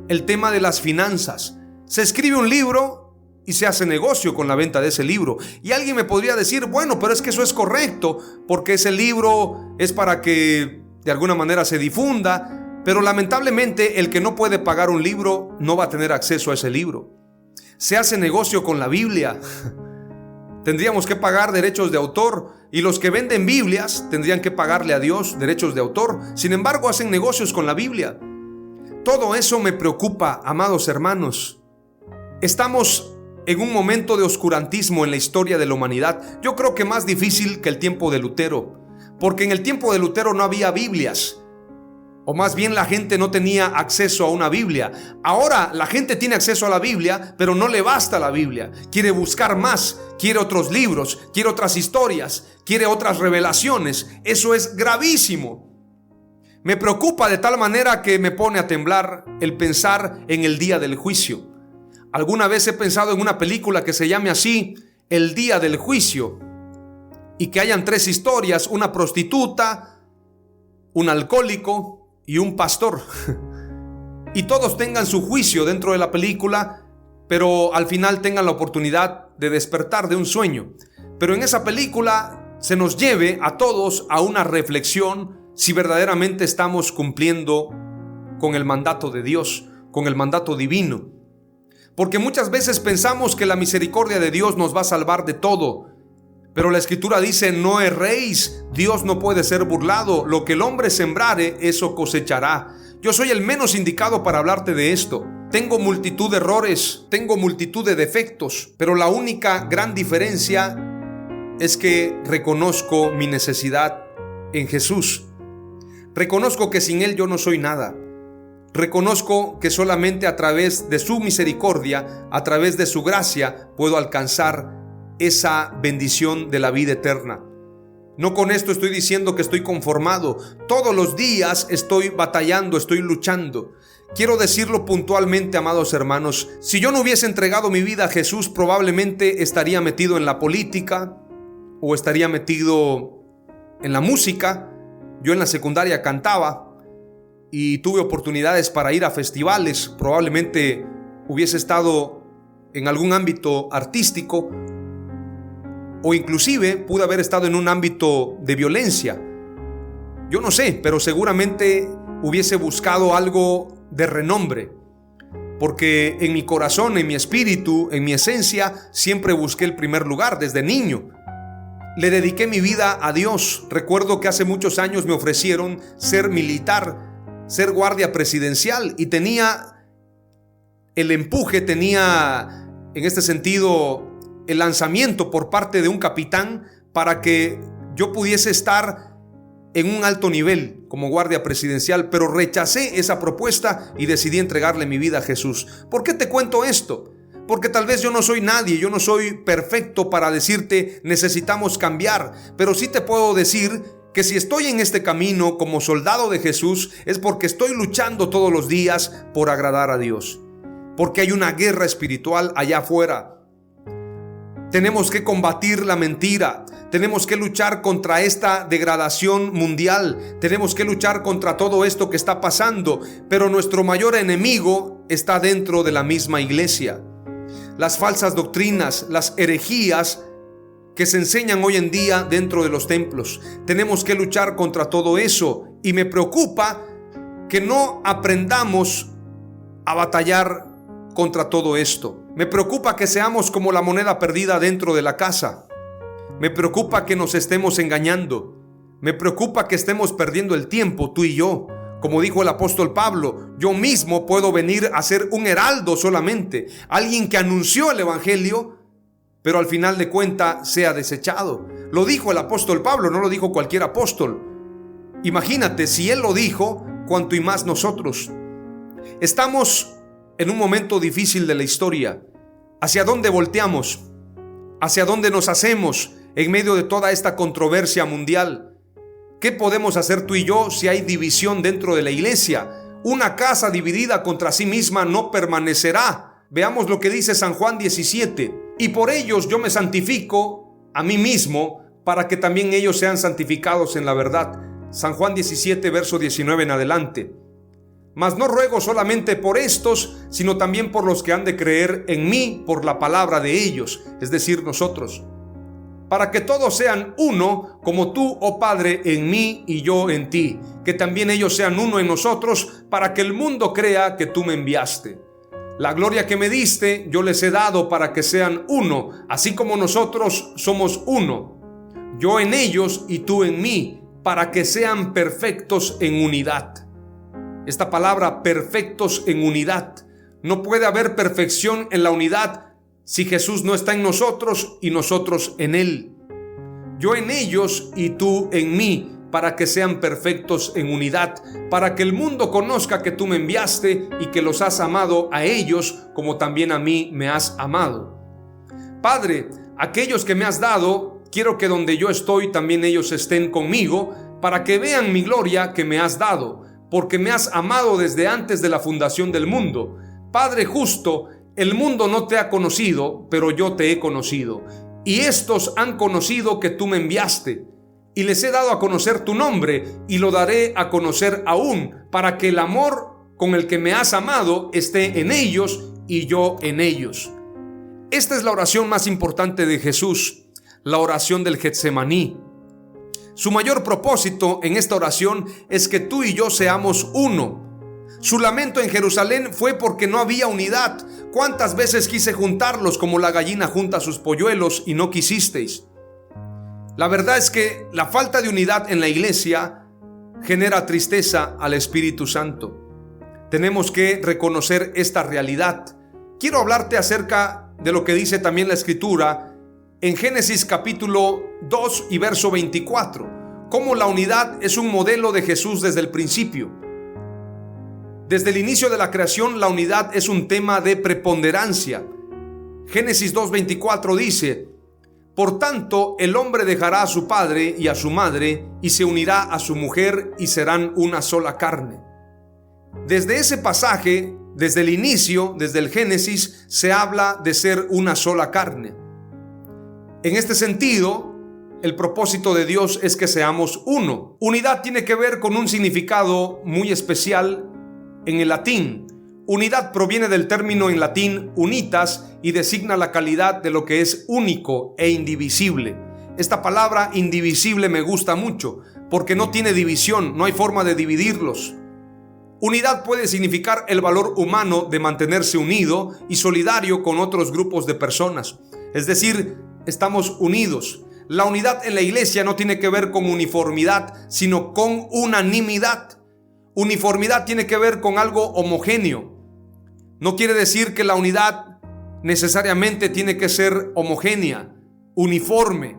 el tema de las finanzas. Se escribe un libro y se hace negocio con la venta de ese libro. Y alguien me podría decir: bueno, pero es que eso es correcto, porque ese libro es para que de alguna manera se difunda. Pero lamentablemente el que no puede pagar un libro no va a tener acceso a ese libro. Se hace negocio con la Biblia. Tendríamos que pagar derechos de autor, y los que venden Biblias tendrían que pagarle a Dios derechos de autor. Sin embargo, hacen negocios con la Biblia. Todo eso me preocupa, amados hermanos. Estamos en un momento de oscurantismo en la historia de la humanidad. Yo creo que más difícil que el tiempo de Lutero, porque en el tiempo de Lutero no había Biblias, o más bien la gente no tenía acceso a una Biblia. Ahora la gente tiene acceso a la Biblia, pero no le basta la Biblia. Quiere buscar más, quiere otros libros, quiere otras historias, quiere otras revelaciones. Eso es gravísimo. Me preocupa de tal manera que me pone a temblar el pensar en el día del juicio. Alguna vez he pensado en una película que se llame así, El Día del Juicio, y que hayan 3 historias: una prostituta, un alcohólico y un pastor. Y todos tengan su juicio dentro de la película, pero al final tengan la oportunidad de despertar de un sueño. Pero en esa película se nos lleve a todos a una reflexión si verdaderamente estamos cumpliendo con el mandato de Dios, con el mandato divino. Porque muchas veces pensamos que la misericordia de Dios nos va a salvar de todo. Pero la Escritura dice: no erréis, Dios no puede ser burlado, lo que el hombre sembrare, eso cosechará. Yo soy el menos indicado para hablarte de esto. Tengo multitud de errores, tengo multitud de defectos, pero la única gran diferencia es que reconozco mi necesidad en Jesús. Reconozco que sin Él yo no soy nada. Reconozco que solamente a través de su misericordia, a través de su gracia, puedo alcanzar esa bendición de la vida eterna. No con esto estoy diciendo que estoy conformado. Todos los días estoy batallando, estoy luchando. Quiero decirlo puntualmente, amados hermanos: si yo no hubiese entregado mi vida a Jesús, probablemente estaría metido en la política o estaría metido en la música. Yo en la secundaria cantaba y tuve oportunidades para ir a festivales. Probablemente hubiese estado en algún ámbito artístico, o inclusive pude haber estado en un ámbito de violencia. Yo no sé, pero seguramente hubiese buscado algo de renombre, porque en mi corazón, en mi espíritu, en mi esencia, siempre busqué el primer lugar desde niño. Le dediqué mi vida a Dios. Recuerdo que hace muchos años me ofrecieron ser militar, ser guardia presidencial, y tenía el empuje, tenía en este sentido el lanzamiento por parte de un capitán para que yo pudiese estar en un alto nivel como guardia presidencial, pero rechacé esa propuesta y decidí entregarle mi vida a Jesús. ¿Por qué te cuento esto? Porque tal vez yo no soy nadie, yo no soy perfecto para decirte necesitamos cambiar, pero sí te puedo decir que si estoy en este camino como soldado de Jesús es porque estoy luchando todos los días por agradar a Dios, porque hay una guerra espiritual allá afuera. Tenemos que combatir la mentira, tenemos que luchar contra esta degradación mundial, tenemos que luchar contra todo esto que está pasando, pero nuestro mayor enemigo está dentro de la misma iglesia. Las falsas doctrinas, las herejías que se enseñan hoy en día dentro de los templos. Tenemos que luchar contra todo eso, y me preocupa que no aprendamos a batallar contra todo esto. Me preocupa que seamos como la moneda perdida dentro de la casa. Me preocupa que nos estemos engañando. Me preocupa que estemos perdiendo el tiempo, tú y yo. Como dijo el apóstol Pablo, yo mismo puedo venir a ser un heraldo solamente, alguien que anunció el evangelio, pero al final de cuentas sea desechado. Lo dijo el apóstol Pablo, no lo dijo cualquier apóstol. Imagínate, si él lo dijo, cuanto y más nosotros. Estamos en un momento difícil de la historia. ¿Hacia dónde volteamos? ¿Hacia dónde nos hacemos en medio de toda esta controversia mundial? ¿Qué podemos hacer tú y yo si hay división dentro de la iglesia? Una casa dividida contra sí misma no permanecerá. Veamos lo que dice San Juan 17. Y por ellos yo me santifico a mí mismo, para que también ellos sean santificados en la verdad. San Juan 17, verso 19 en adelante. Mas no ruego solamente por estos, sino también por los que han de creer en mí por la palabra de ellos, es decir, nosotros, para que todos sean uno, como tú, oh Padre, en mí y yo en ti, que también ellos sean uno en nosotros, para que el mundo crea que tú me enviaste. La gloria que me diste, yo les he dado para que sean uno, así como nosotros somos uno, yo en ellos y tú en mí, para que sean perfectos en unidad. Esta palabra, perfectos en unidad. No puede haber perfección en la unidad si Jesús no está en nosotros y nosotros en Él. Yo en ellos y tú en mí, para que sean perfectos en unidad, para que el mundo conozca que tú me enviaste y que los has amado a ellos como también a mí me has amado. Padre, aquellos que me has dado, quiero que donde yo estoy también ellos estén conmigo, para que vean mi gloria que me has dado, porque me has amado desde antes de la fundación del mundo. Padre justo, el mundo no te ha conocido, pero yo te he conocido, y estos han conocido que tú me enviaste, y les he dado a conocer tu nombre, y lo daré a conocer aún, para que el amor con el que me has amado esté en ellos y yo en ellos. Esta es la oración más importante de Jesús, la oración del Getsemaní. Su mayor propósito en esta oración es que tú y yo seamos uno. Su lamento en Jerusalén fue porque no había unidad. ¿Cuántas veces quise juntarlos como la gallina junta sus polluelos y no quisisteis? La verdad es que la falta de unidad en la iglesia genera tristeza al Espíritu Santo. Tenemos que reconocer esta realidad. Quiero hablarte acerca de lo que dice también la Escritura en Génesis capítulo 2 y verso 24, cómo la unidad es un modelo de Jesús desde el principio. Desde el inicio de la creación, la unidad es un tema de preponderancia. Génesis 2:24 dice: por tanto, el hombre dejará a su padre y a su madre y se unirá a su mujer y serán una sola carne. Desde ese pasaje, desde el inicio, desde el Génesis, se habla de ser una sola carne. En este sentido, el propósito de Dios es que seamos uno. Unidad tiene que ver con un significado muy especial en el latín. Unidad proviene del término en latín unitas y designa la calidad de lo que es único e indivisible. Esta palabra indivisible me gusta mucho porque no tiene división, no hay forma de dividirlos. Unidad puede significar el valor humano de mantenerse unido y solidario con otros grupos de personas. Es decir, estamos unidos. La unidad en la iglesia no tiene que ver con uniformidad, sino con unanimidad. Uniformidad tiene que ver con algo homogéneo. No quiere decir que la unidad necesariamente tiene que ser homogénea, uniforme.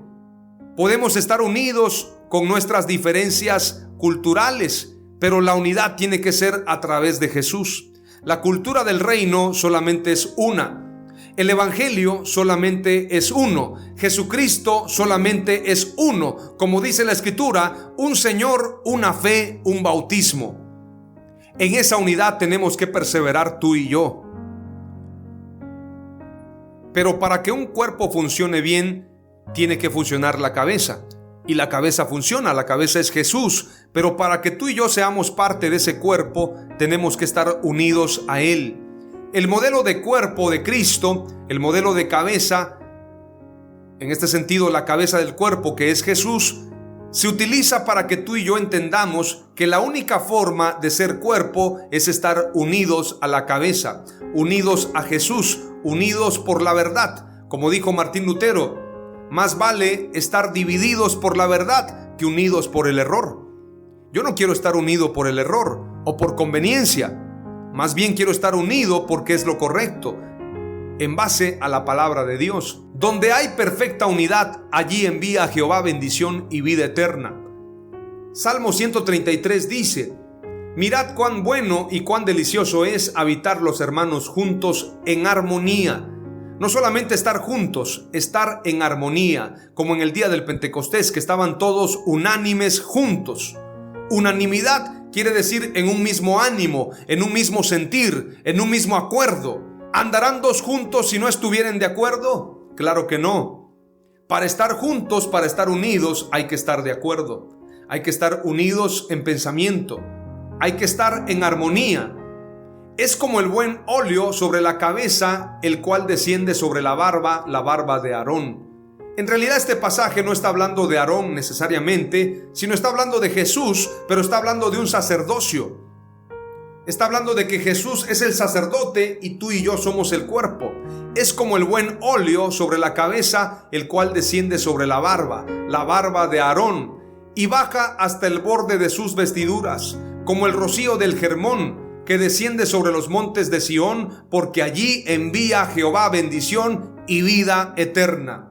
Podemos estar unidos con nuestras diferencias culturales, pero la unidad tiene que ser a través de Jesús. La cultura del reino solamente es una. El evangelio solamente es uno. Jesucristo solamente es uno. Como dice la Escritura, un Señor, una fe, un bautismo. En esa unidad tenemos que perseverar tú y yo. Pero para que un cuerpo funcione bien, tiene que funcionar la cabeza. Y la cabeza funciona, la cabeza es Jesús. Pero para que tú y yo seamos parte de ese cuerpo, tenemos que estar unidos a Él. El modelo de cuerpo de Cristo, el modelo de cabeza, en este sentido la cabeza del cuerpo que es Jesús, se utiliza para que tú y yo entendamos que la única forma de ser cuerpo es estar unidos a la cabeza, unidos a Jesús, unidos por la verdad. Como dijo Martín Lutero, más vale estar divididos por la verdad que unidos por el error. Yo no quiero estar unido por el error o por conveniencia, más bien quiero estar unido porque es lo correcto, en base a la palabra de Dios. Donde hay perfecta unidad, allí envía a Jehová bendición y vida eterna. Salmo 133 dice: mirad cuán bueno y cuán delicioso es habitar los hermanos juntos en armonía. No solamente estar juntos, estar en armonía, como en el día del Pentecostés, que estaban todos unánimes juntos. Unanimidad quiere decir en un mismo ánimo, en un mismo sentir, en un mismo acuerdo. ¿Andarán dos juntos si no estuvieren de acuerdo? Claro que no. Para estar juntos, para estar unidos, hay que estar de acuerdo. Hay que estar unidos en pensamiento. Hay que estar en armonía. Es como el buen óleo sobre la cabeza, el cual desciende sobre la barba de Aarón. En realidad este pasaje no está hablando de Aarón necesariamente, sino está hablando de Jesús, pero está hablando de un sacerdocio. Está hablando de que Jesús es el sacerdote y tú y yo somos el cuerpo. Es como el buen óleo sobre la cabeza, el cual desciende sobre la barba de Aarón, y baja hasta el borde de sus vestiduras, como el rocío del Hermón, que desciende sobre los montes de Sión, porque allí envía Jehová bendición y vida eterna.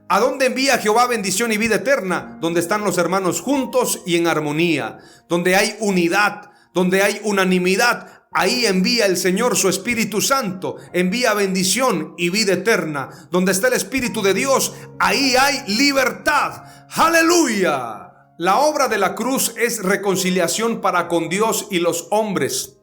¿A dónde envía Jehová bendición y vida eterna? Donde están los hermanos juntos y en armonía, donde hay unidad, donde hay unanimidad. Ahí envía el Señor su Espíritu Santo, envía bendición y vida eterna. Donde está el Espíritu de Dios, ahí hay libertad. ¡Aleluya! La obra de la cruz es reconciliación para con Dios y los hombres.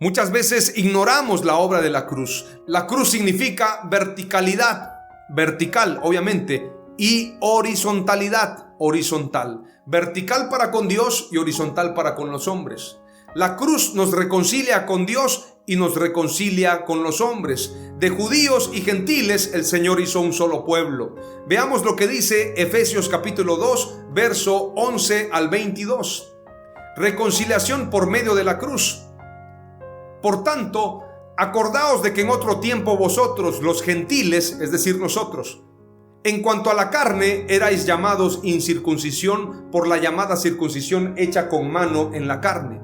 Muchas veces ignoramos la obra de la cruz. La cruz significa verticalidad, vertical obviamente, y horizontalidad, horizontal. Vertical para con Dios y horizontal para con los hombres. La cruz nos reconcilia con Dios y nos reconcilia con los hombres. De judíos y gentiles el Señor hizo un solo pueblo. Veamos lo que dice Efesios capítulo 2, verso 11 al 22. Reconciliación por medio de la cruz. Por tanto, acordaos de que en otro tiempo vosotros, los gentiles, es decir, nosotros, en cuanto a la carne, erais llamados incircuncisión por la llamada circuncisión hecha con mano en la carne.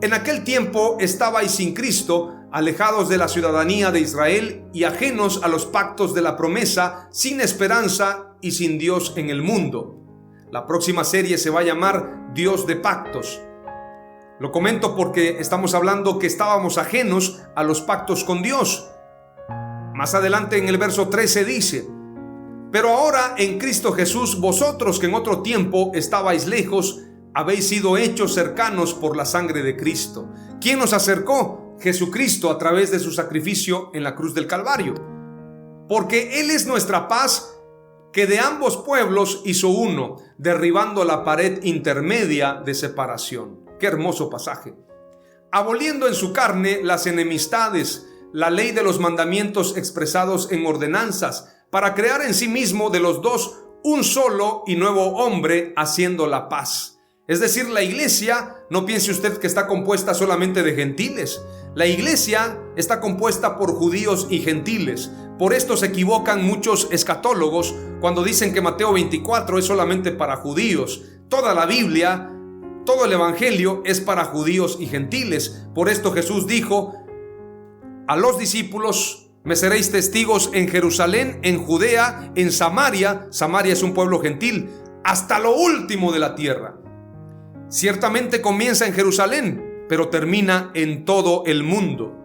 En aquel tiempo estabais sin Cristo, alejados de la ciudadanía de Israel y ajenos a los pactos de la promesa, sin esperanza y sin Dios en el mundo. La próxima serie se va a llamar Dios de pactos. Lo comento porque estamos hablando que estábamos ajenos a los pactos con Dios. Más adelante en el verso 13 dice: pero ahora en Cristo Jesús, vosotros que en otro tiempo estabais lejos, habéis sido hechos cercanos por la sangre de Cristo. ¿Quién nos acercó? Jesucristo, a través de su sacrificio en la cruz del Calvario. Porque Él es nuestra paz, que de ambos pueblos hizo uno, derribando la pared intermedia de separación. Qué hermoso pasaje. aboliendo en su carne las enemistades, la ley de los mandamientos expresados en ordenanzas, para crear en sí mismo de los dos un solo y nuevo hombre, haciendo la paz. Es decir, la iglesia, no piense usted que está compuesta solamente de gentiles. La iglesia está compuesta por judíos y gentiles. Por esto se equivocan muchos escatólogos cuando dicen que Mateo 24 es solamente para judíos. Toda la Biblia, todo el evangelio es para judíos y gentiles. Por esto Jesús dijo a los discípulos: me seréis testigos en Jerusalén, en Judea, en Samaria. Samaria es un pueblo gentil, hasta lo último de la tierra. Ciertamente comienza en Jerusalén, pero termina en todo el mundo.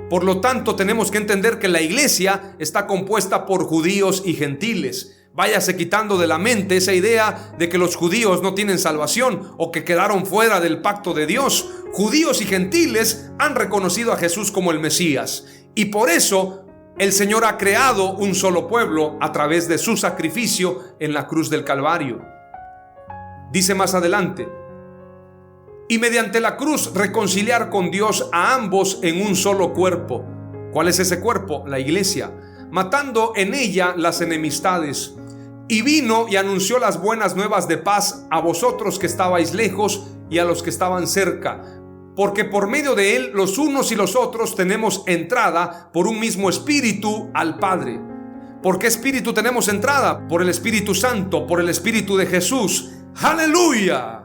Por lo tanto, tenemos que entender que la iglesia está compuesta por judíos y gentiles. Váyase quitando de la mente esa idea de que los judíos no tienen salvación o que quedaron fuera del pacto de Dios. Judíos y gentiles han reconocido a Jesús como el Mesías, y por eso el Señor ha creado un solo pueblo a través de su sacrificio en la cruz del Calvario. Dice más adelante: y mediante la cruz reconciliar con Dios a ambos en un solo cuerpo. ¿Cuál es ese cuerpo? La iglesia. Matando en ella las enemistades. Y vino y anunció las buenas nuevas de paz a vosotros que estabais lejos y a los que estaban cerca. Porque por medio de él los unos y los otros tenemos entrada por un mismo espíritu al Padre. ¿Por qué espíritu tenemos entrada? Por el Espíritu Santo, por el Espíritu de Jesús. ¡Aleluya!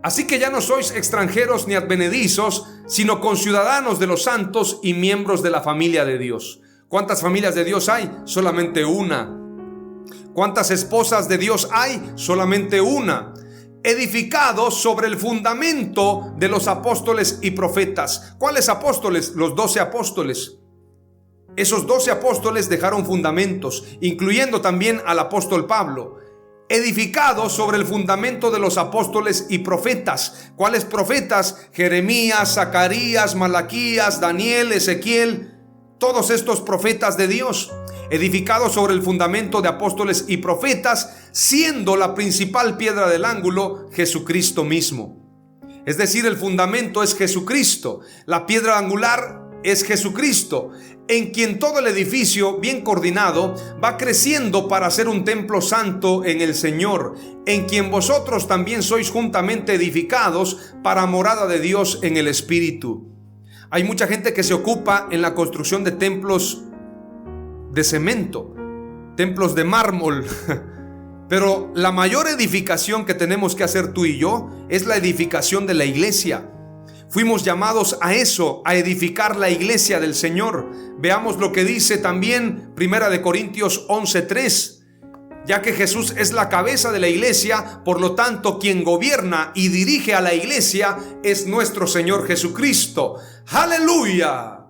Así que ya no sois extranjeros ni advenedizos, sino conciudadanos de los santos y miembros de la familia de Dios. ¿Cuántas familias de Dios hay? Solamente una. ¿Cuántas esposas de Dios hay? Solamente una. Edificados sobre el fundamento de los apóstoles y profetas. ¿Cuáles apóstoles? Los 12 apóstoles. Esos 12 apóstoles dejaron fundamentos, incluyendo también al apóstol Pablo. Edificados sobre el fundamento de los apóstoles y profetas. ¿Cuáles profetas? Jeremías, Zacarías, Malaquías, Daniel, Ezequiel. Todos estos profetas de Dios. Edificados sobre el fundamento de apóstoles y profetas, siendo la principal piedra del ángulo Jesucristo mismo. Es decir, el fundamento es Jesucristo. La piedra angular es Jesucristo, en quien todo el edificio, bien coordinado, va creciendo para ser un templo santo en el Señor, en quien vosotros también sois juntamente edificados para morada de Dios en el Espíritu. Hay mucha gente que se ocupa en la construcción de templos de cemento, templos de mármol, pero la mayor edificación que tenemos que hacer tú y yo es la edificación de la iglesia. Fuimos llamados a eso, a edificar la iglesia del Señor. Veamos lo que dice también 1 Corintios 11:3. Ya que Jesús es la cabeza de la iglesia, por lo tanto, quien gobierna y dirige a la iglesia es nuestro Señor Jesucristo. ¡Aleluya!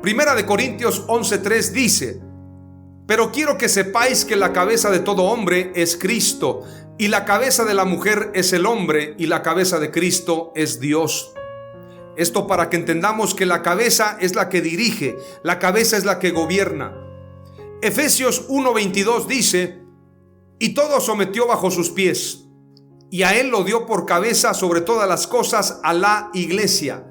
1 Corintios 11:3 dice: pero quiero que sepáis que la cabeza de todo hombre es Cristo, y la cabeza de la mujer es el hombre, y la cabeza de Cristo es Dios. Esto para que entendamos que la cabeza es la que dirige, la cabeza es la que gobierna. Efesios 1:22 dice: y todo sometió bajo sus pies, y a él lo dio por cabeza sobre todas las cosas a la iglesia.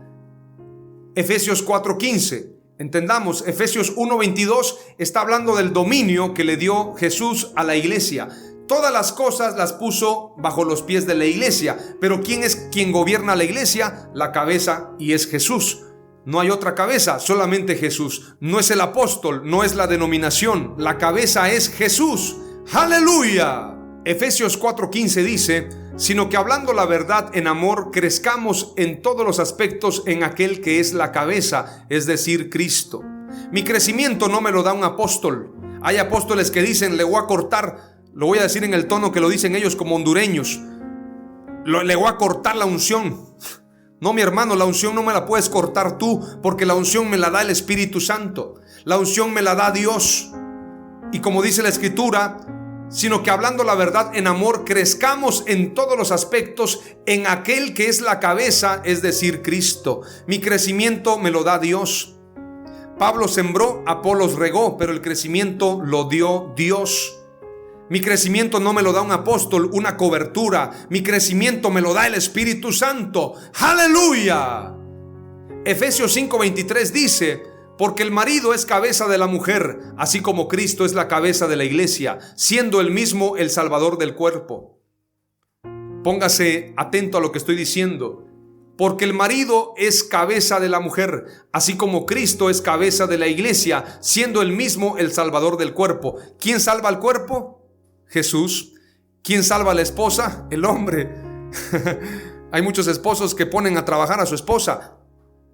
Efesios 4:15. Entendamos, Efesios 1:22 está hablando del dominio que le dio Jesús a la iglesia. Todas las cosas las puso bajo los pies de la iglesia. Pero ¿quién es quien gobierna la iglesia? La cabeza, y es Jesús. No hay otra cabeza, solamente Jesús. No es el apóstol, no es la denominación. La cabeza es Jesús. ¡Aleluya! Efesios 4:15 dice: sino que hablando la verdad en amor, crezcamos en todos los aspectos en aquel que es la cabeza, es decir, Cristo. Mi crecimiento no me lo da un apóstol. Hay apóstoles que dicen: le voy a cortar, lo voy a decir en el tono que lo dicen ellos como hondureños, le voy a cortar la unción. No, mi hermano, la unción no me la puedes cortar tú, porque la unción me la da el Espíritu Santo. La unción me la da Dios. Y como dice la Escritura, sino que hablando la verdad en amor, crezcamos en todos los aspectos en aquel que es la cabeza, es decir, Cristo. Mi crecimiento me lo da Dios. Pablo sembró, Apolos regó, pero el crecimiento lo dio Dios. Mi crecimiento no me lo da un apóstol, una cobertura. Mi crecimiento me lo da el Espíritu Santo. ¡Aleluya! Efesios 5:23 dice: porque el marido es cabeza de la mujer, así como Cristo es la cabeza de la iglesia, siendo él mismo el Salvador del cuerpo. Póngase atento a lo que estoy diciendo. Porque el marido es cabeza de la mujer, así como Cristo es cabeza de la iglesia, siendo él mismo el Salvador del cuerpo. ¿Quién salva al cuerpo? Jesús. ¿Quién salva a la esposa? El hombre. Hay muchos esposos que ponen a trabajar a su esposa.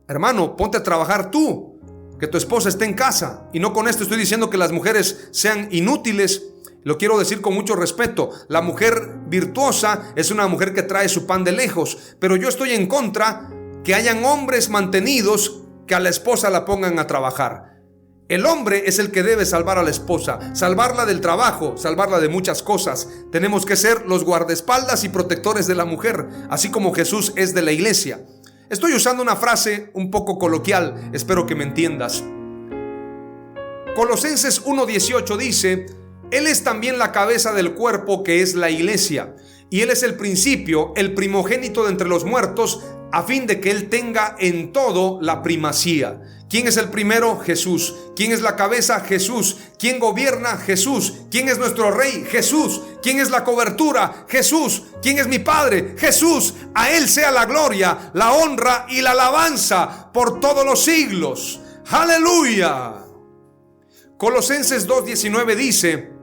Hermano, ponte a trabajar tú, que tu esposa esté en casa. Y no con esto estoy diciendo que las mujeres sean inútiles. Lo quiero decir con mucho respeto. La mujer virtuosa es una mujer que trae su pan de lejos. Pero yo estoy en contra que hayan hombres mantenidos que a la esposa la pongan a trabajar. El hombre es el que debe salvar a la esposa, salvarla del trabajo, salvarla de muchas cosas. Tenemos que ser los guardaespaldas y protectores de la mujer, así como Jesús es de la iglesia. Estoy usando una frase un poco coloquial, espero que me entiendas. Colosenses 1:18 dice: Él es también la cabeza del cuerpo, que es la iglesia, y Él es el principio, el primogénito de entre los muertos, a fin de que Él tenga en todo la primacía. ¿Quién es el primero? Jesús. ¿Quién es la cabeza? Jesús. ¿Quién gobierna? Jesús. ¿Quién es nuestro rey? Jesús. ¿Quién es la cobertura? Jesús. ¿Quién es mi Padre? Jesús. A Él sea la gloria, la honra y la alabanza por todos los siglos. ¡Aleluya! Colosenses 2:19 dice: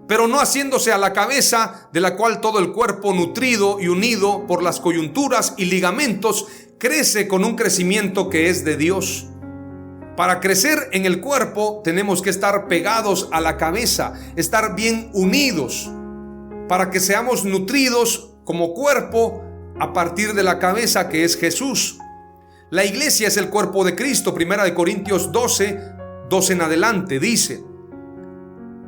pero no haciéndose a la cabeza, de la cual todo el cuerpo, nutrido y unido por las coyunturas y ligamentos, crece con un crecimiento que es de Dios. Para crecer en el cuerpo tenemos que estar pegados a la cabeza, estar bien unidos, para que seamos nutridos como cuerpo a partir de la cabeza, que es Jesús. La iglesia es el cuerpo de Cristo. 1 Corintios 12 en adelante dice: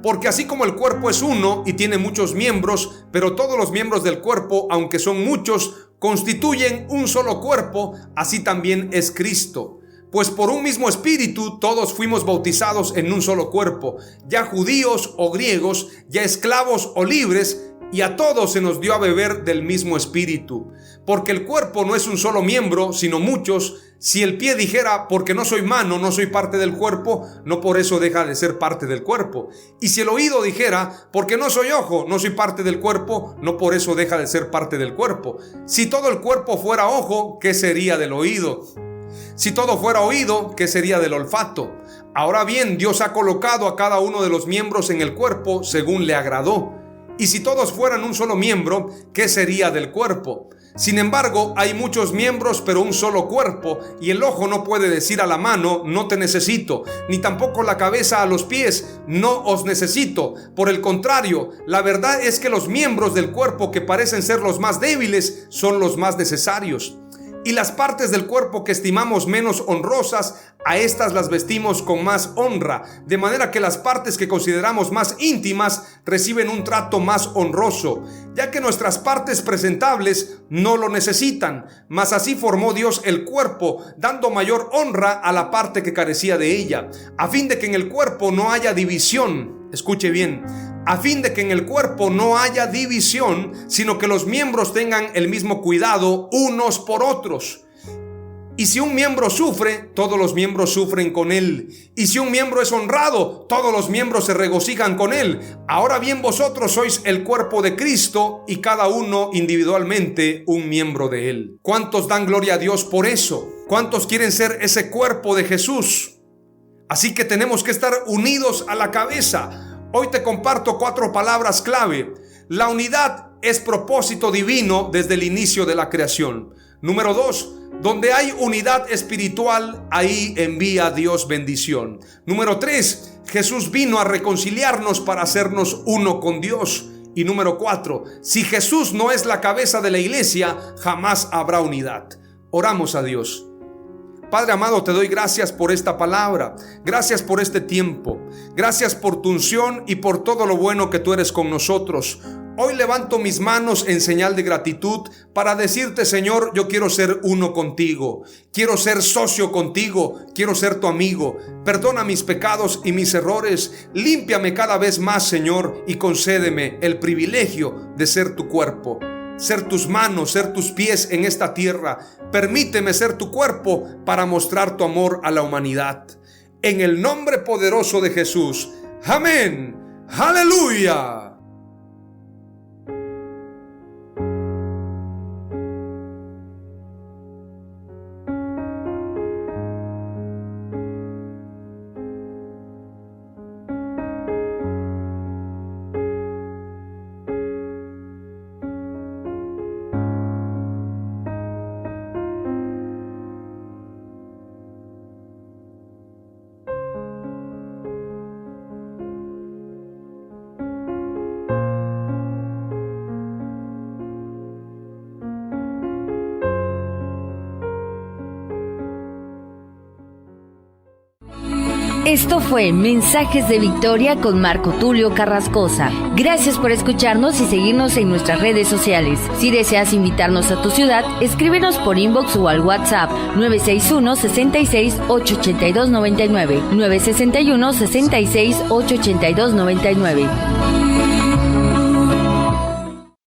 porque así como el cuerpo es uno y tiene muchos miembros, pero todos los miembros del cuerpo, aunque son muchos, constituyen un solo cuerpo, así también es Cristo. Pues por un mismo espíritu todos fuimos bautizados en un solo cuerpo, ya judíos o griegos, ya esclavos o libres, y a todos se nos dio a beber del mismo espíritu. Porque el cuerpo no es un solo miembro, sino muchos. Si el pie dijera: porque no soy mano, no soy parte del cuerpo, no por eso deja de ser parte del cuerpo. Y si el oído dijera: porque no soy ojo, no soy parte del cuerpo, no por eso deja de ser parte del cuerpo. Si todo el cuerpo fuera ojo, ¿qué sería del oído? Si todo fuera oído, ¿qué sería del olfato? Ahora bien, Dios ha colocado a cada uno de los miembros en el cuerpo según le agradó. Y si todos fueran un solo miembro, ¿qué sería del cuerpo? Sin embargo, hay muchos miembros, pero un solo cuerpo, y el ojo no puede decir a la mano: no te necesito, ni tampoco la cabeza a los pies: no os necesito. Por el contrario, la verdad es que los miembros del cuerpo que parecen ser los más débiles son los más necesarios. Y las partes del cuerpo que estimamos menos honrosas, a estas las vestimos con más honra, de manera que las partes que consideramos más íntimas reciben un trato más honroso, ya que nuestras partes presentables no lo necesitan. Mas así formó Dios el cuerpo, dando mayor honra a la parte que carecía de ella, a fin de que en el cuerpo no haya división. Escuche bien: a fin de que en el cuerpo no haya división, sino que los miembros tengan el mismo cuidado unos por otros. Y si un miembro sufre, todos los miembros sufren con él. Y si un miembro es honrado, todos los miembros se regocijan con él. Ahora bien, vosotros sois el cuerpo de Cristo, y cada uno individualmente un miembro de él. ¿Cuántos dan gloria a Dios por eso? ¿Cuántos quieren ser ese cuerpo de Jesús? Así que tenemos que estar unidos a la cabeza. Hoy te comparto 4 palabras clave. La unidad es propósito divino desde el inicio de la creación. Número 2, donde hay unidad espiritual, ahí envía Dios bendición. Número 3, Jesús vino a reconciliarnos para hacernos uno con Dios. Y número 4, si Jesús no es la cabeza de la iglesia, jamás habrá unidad. Oramos a Dios. Padre amado, te doy gracias por esta palabra, gracias por este tiempo, gracias por tu unción y por todo lo bueno que tú eres con nosotros. Hoy levanto mis manos en señal de gratitud para decirte, Señor, yo quiero ser uno contigo, quiero ser socio contigo, quiero ser tu amigo. Perdona mis pecados y mis errores, límpiame cada vez más, Señor, y concédeme el privilegio de ser tu cuerpo, ser tus manos, ser tus pies en esta tierra. Permíteme ser tu cuerpo para mostrar tu amor a la humanidad. En el nombre poderoso de Jesús. Amén. Aleluya. Esto fue Mensajes de Victoria con Marco Tulio Carrascosa. Gracias por escucharnos y seguirnos en nuestras redes sociales. Si deseas invitarnos a tu ciudad, escríbenos por inbox o al WhatsApp 961-66-882-99, 961-66-882-99.